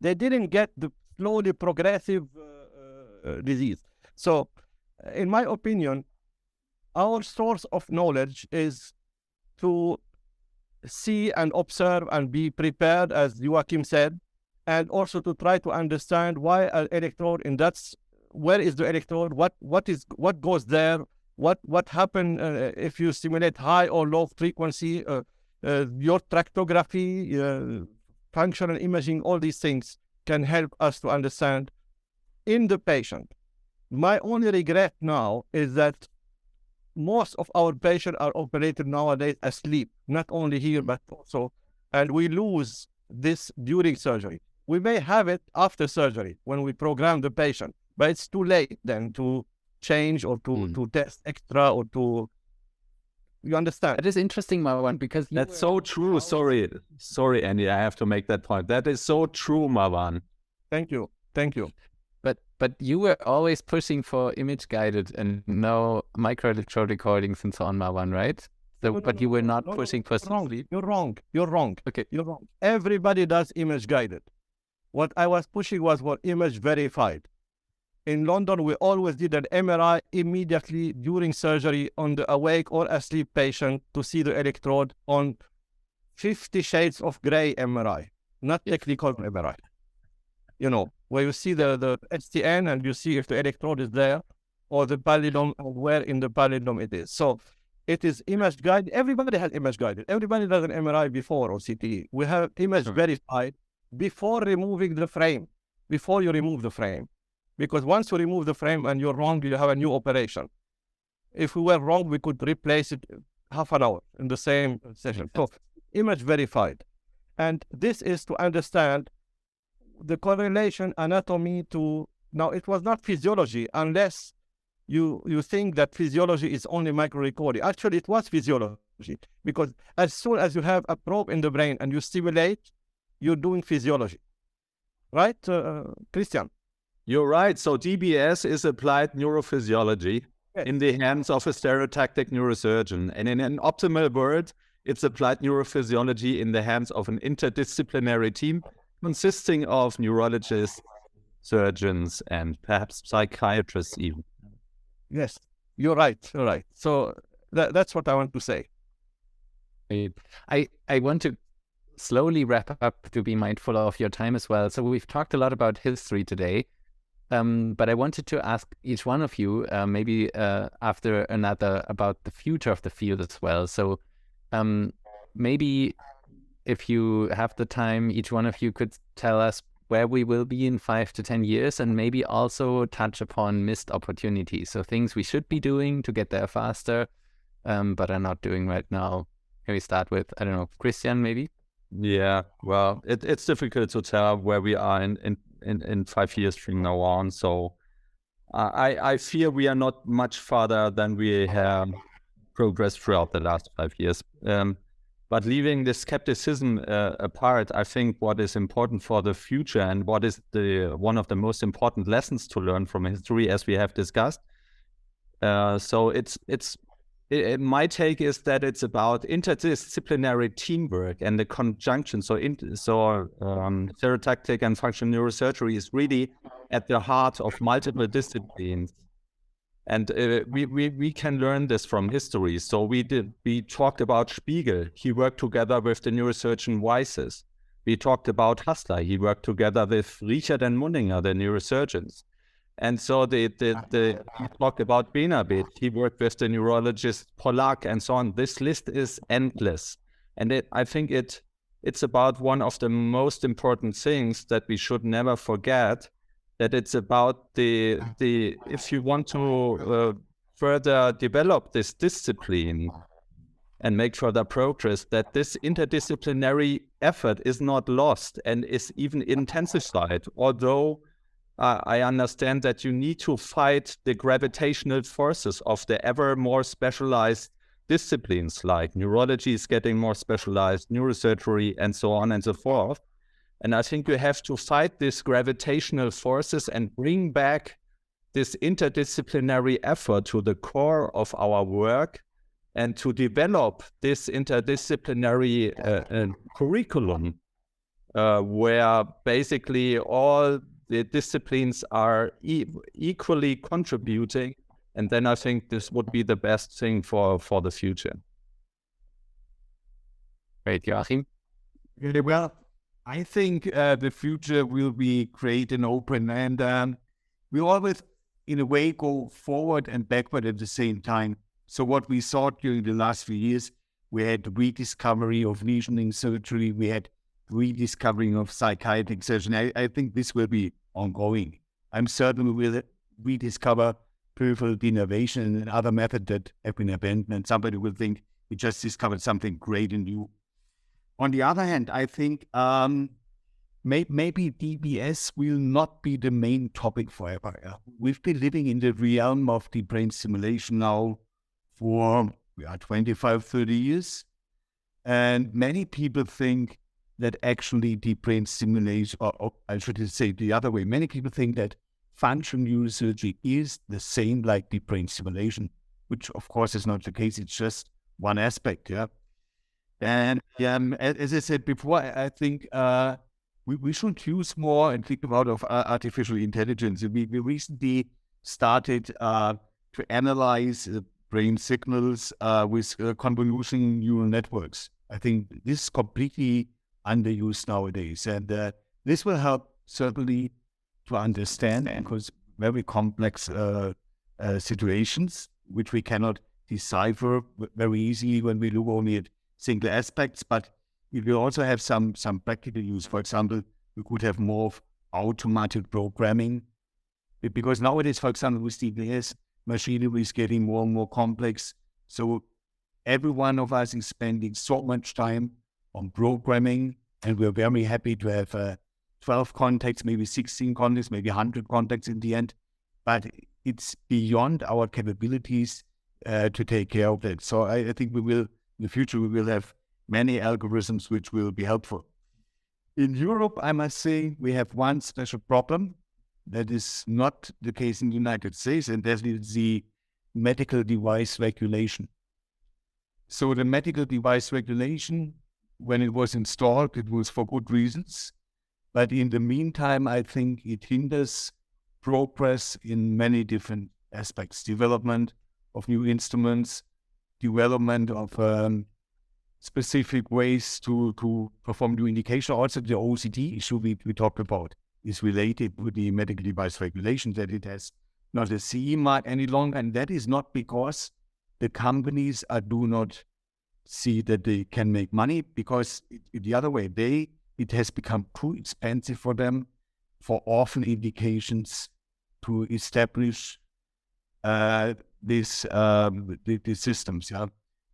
They didn't get the slowly progressive disease. So, in my opinion, our source of knowledge is to see and observe and be prepared, as Joachim said, and also to try to understand why an electrode in that's where is the electrode, what goes there, what happen if you stimulate high or low frequency, your tractography, functional imaging, all these things can help us to understand in the patient. My only regret now is that most of our patients are operated nowadays asleep, not only here, but also, and we lose this during surgery. We may have it after surgery when we program the patient, but it's too late then to change or to test extra or to, you understand? That is interesting, Marwan, because that's so true. Sorry, Andy, I have to make that point. That is so true, Marwan. Thank you. But you were always pushing for image guided and no microelectrode recordings and so on, Marwan, right? So, No, but you were not pushing for sleep. You're wrong. Okay. You're wrong. Everybody does image guided. What I was pushing was for image verified. In London, we always did an MRI immediately during surgery on the awake or asleep patient to see the electrode on 50 shades of gray MRI, not technical MRI. You know, where you see the STN and you see if the electrode is there or the pallidum and where in the pallidum it is. So it is image guided. Everybody has image guided. Everybody does an MRI before or CT. We have image verified before removing the frame, before you remove the frame. Because once you remove the frame and you're wrong, you have a new operation. If we were wrong, we could replace it half an hour in the same session. So image verified. And this is to understand the correlation anatomy to, now it was not physiology unless you think that physiology is only micro-recording. Actually, it was physiology because as soon as you have a probe in the brain and you stimulate, you're doing physiology. Right, Christian? You're right. So DBS is applied neurophysiology in the hands of a stereotactic neurosurgeon. And in an optimal world, it's applied neurophysiology in the hands of an interdisciplinary team consisting of neurologists, surgeons, and perhaps psychiatrists even. Yes, you're right. So that's what I want to say. I want to slowly wrap up to be mindful of your time as well. So we've talked a lot about history today, but I wanted to ask each one of you, maybe after another, about the future of the field as well. So maybe if you have the time, each one of you could tell us where we will be in 5 to 10 years and maybe also touch upon missed opportunities. So things we should be doing to get there faster, but are not doing right now. Can we start with, I don't know, Christian maybe? Yeah, well, it's difficult to tell where we are in 5 years from now on. So I fear we are not much farther than we have progressed throughout the last 5 years. But leaving the skepticism apart, I think what is important for the future and what is one of the most important lessons to learn from history, as we have discussed. So it's my take is that it's about interdisciplinary teamwork and the conjunction. So stereotactic and functional neurosurgery is really at the heart of multiple disciplines. And we can learn this from history. So we talked about Spiegel. He worked together with the neurosurgeon Weisses. We talked about Hassler. He worked together with Richard and Munninger, the neurosurgeons. And so we talked about Benabit. He worked with the neurologist Pollack and so on. This list is endless. And I think it's about one of the most important things that we should never forget, that it's about if you want to further develop this discipline and make further progress, that this interdisciplinary effort is not lost and is even intensified. Although I understand that you need to fight the gravitational forces of the ever more specialized disciplines, like neurology is getting more specialized, neurosurgery, and so on and so forth. And I think you have to fight these gravitational forces and bring back this interdisciplinary effort to the core of our work, and to develop this interdisciplinary curriculum where basically all the disciplines are equally contributing. And then I think this would be the best thing for the future. Great, Joachim. Very well. I think the future will be great and open, and we always, in a way, go forward and backward at the same time. So what we saw during the last few years, we had rediscovery of lesioning surgery, we had rediscovering of psychiatric surgery. I think this will be ongoing. I'm certain we will rediscover peripheral denervation and other methods that have been abandoned, and somebody will think we just discovered something great and new. On the other hand, I think maybe DBS will not be the main topic forever. We've been living in the realm of deep brain stimulation now for 25, 30 years. And many people think that actually deep brain stimulation, or I should say the other way, many people think that functional neurosurgery is the same like deep brain stimulation, which of course is not the case. It's just one aspect, yeah. And as I said before, I think we should use more and think about artificial intelligence. We recently started to analyze brain signals with convolutional neural networks. I think this is completely underused nowadays, and this will help certainly to understand, because very complex situations which we cannot decipher very easily when we look only at single aspects, but we will also have some practical use. For example, we could have more of automated programming, because nowadays, for example, with DBS, machinery is getting more and more complex. So every one of us is spending so much time on programming, and we're very happy to have 12 contacts, maybe 16 contacts, maybe 100 contacts in the end. But it's beyond our capabilities to take care of that. So I think we will, in the future, we will have many algorithms which will be helpful. In Europe, I must say, we have one special problem that is not the case in the United States, and that is the medical device regulation. So the medical device regulation, when it was installed, it was for good reasons. But in the meantime, I think it hinders progress in many different aspects. Development of new instruments, development of specific ways to perform new indication. Also, the OCD issue we talked about is related to the medical device regulation, that it has not a CE mark any longer. And that is not because the companies do not see that they can make money, because the other way, it has become too expensive for them for orphan indications to establish these systems. Yeah?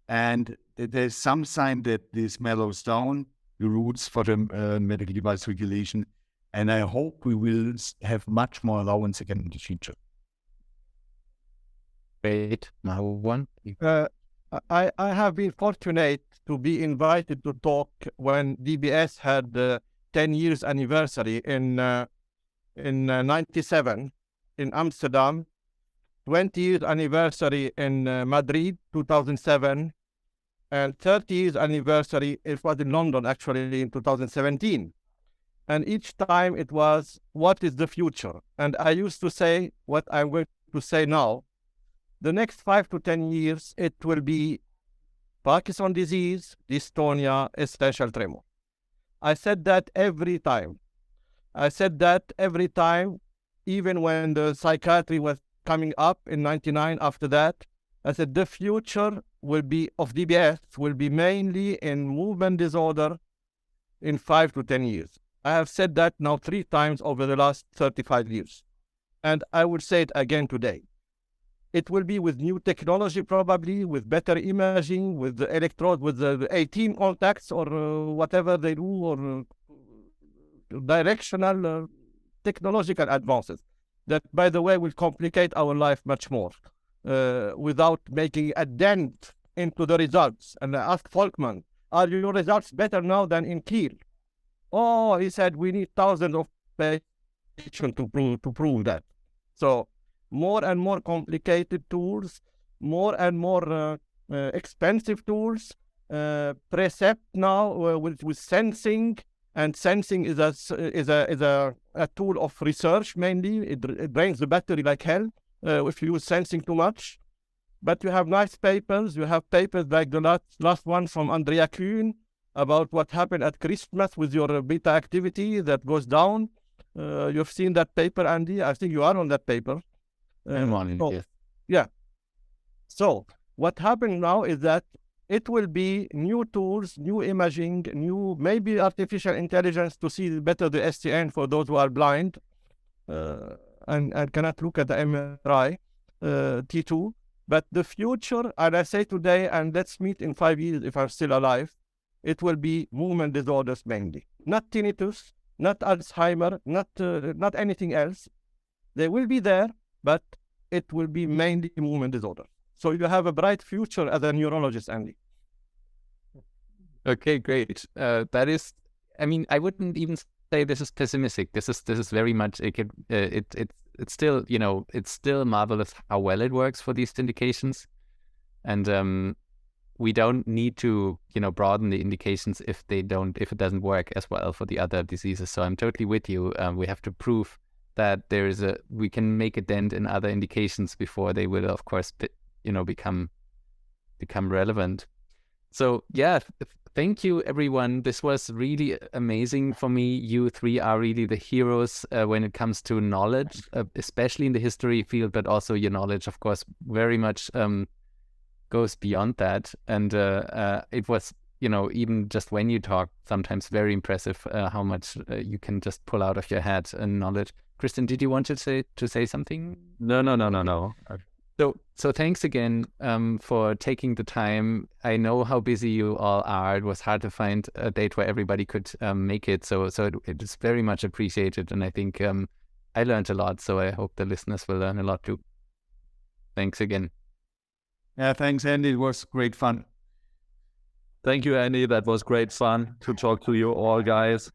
And there's some sign that this mellows down the roots for the medical device regulation. And I hope we will have much more allowance again in the future. Great. Now one. I have been fortunate to be invited to talk when DBS had 10 years anniversary in 97 in Amsterdam. 20 years anniversary in Madrid, 2007, and 30 years anniversary, it was in London actually in 2017. And each time it was, what is the future? And I used to say what I'm going to say now. The next 5 to 10 years, it will be Parkinson disease, dystonia, essential tremor. I said that every time. Even when the psychiatry was coming up in 99 after that. I said the future will be of DBS will be mainly in movement disorder in 5 to 10 years. I have said that now 3 times over the last 35 years. And I will say it again today. It will be with new technology probably, with better imaging, with the electrode, with the 18 contacts or whatever they do, or directional technological advances. That, by the way, will complicate our life much more without making a dent into the results. And I asked Folkman, are your results better now than in Kiel? Oh, he said, we need thousands of patients to prove that. So more and more complicated tools, more and more expensive tools, Precept now with sensing, and sensing is a tool of research mainly. It drains the battery like hell if you use sensing too much. But you have nice papers. You have papers like the last one from Andrea Kuhn about what happened at Christmas with your beta activity that goes down. You've seen that paper, Andy. I think you are on that paper. I'm on it, yes. Yeah. So what happened now is that it will be new tools, new imaging, new maybe artificial intelligence to see better the STN for those who are blind and cannot look at the MRI, T2. But the future, and I say today, and let's meet in 5 years if I'm still alive, it will be movement disorders mainly. Not tinnitus, not Alzheimer, not anything else. They will be there, but it will be mainly movement disorder. So you have a bright future as a neurologist, Andy. Okay, great. That is, I mean, I wouldn't even say this is pessimistic. This is very much it's still, you know, it's still marvelous how well it works for these indications, and we don't need to, you know, broaden the indications if it doesn't work as well for the other diseases. So I'm totally with you. We have to prove that we can make a dent in other indications before they will, of course, become relevant. So yeah, thank you everyone. This was really amazing for me. You three are really the heroes when it comes to knowledge, especially in the history field, but also your knowledge, of course, very much goes beyond that. And it was, you know, even just when you talk, sometimes very impressive how much you can just pull out of your head and knowledge. Christian, did you want to say something? No. So thanks again for taking the time. I know how busy you all are. It was hard to find a date where everybody could make it. So it is very much appreciated. And I think I learned a lot. So I hope the listeners will learn a lot too. Thanks again. Yeah, thanks, Andy. It was great fun. Thank you, Andy. That was great fun to talk to you all, guys.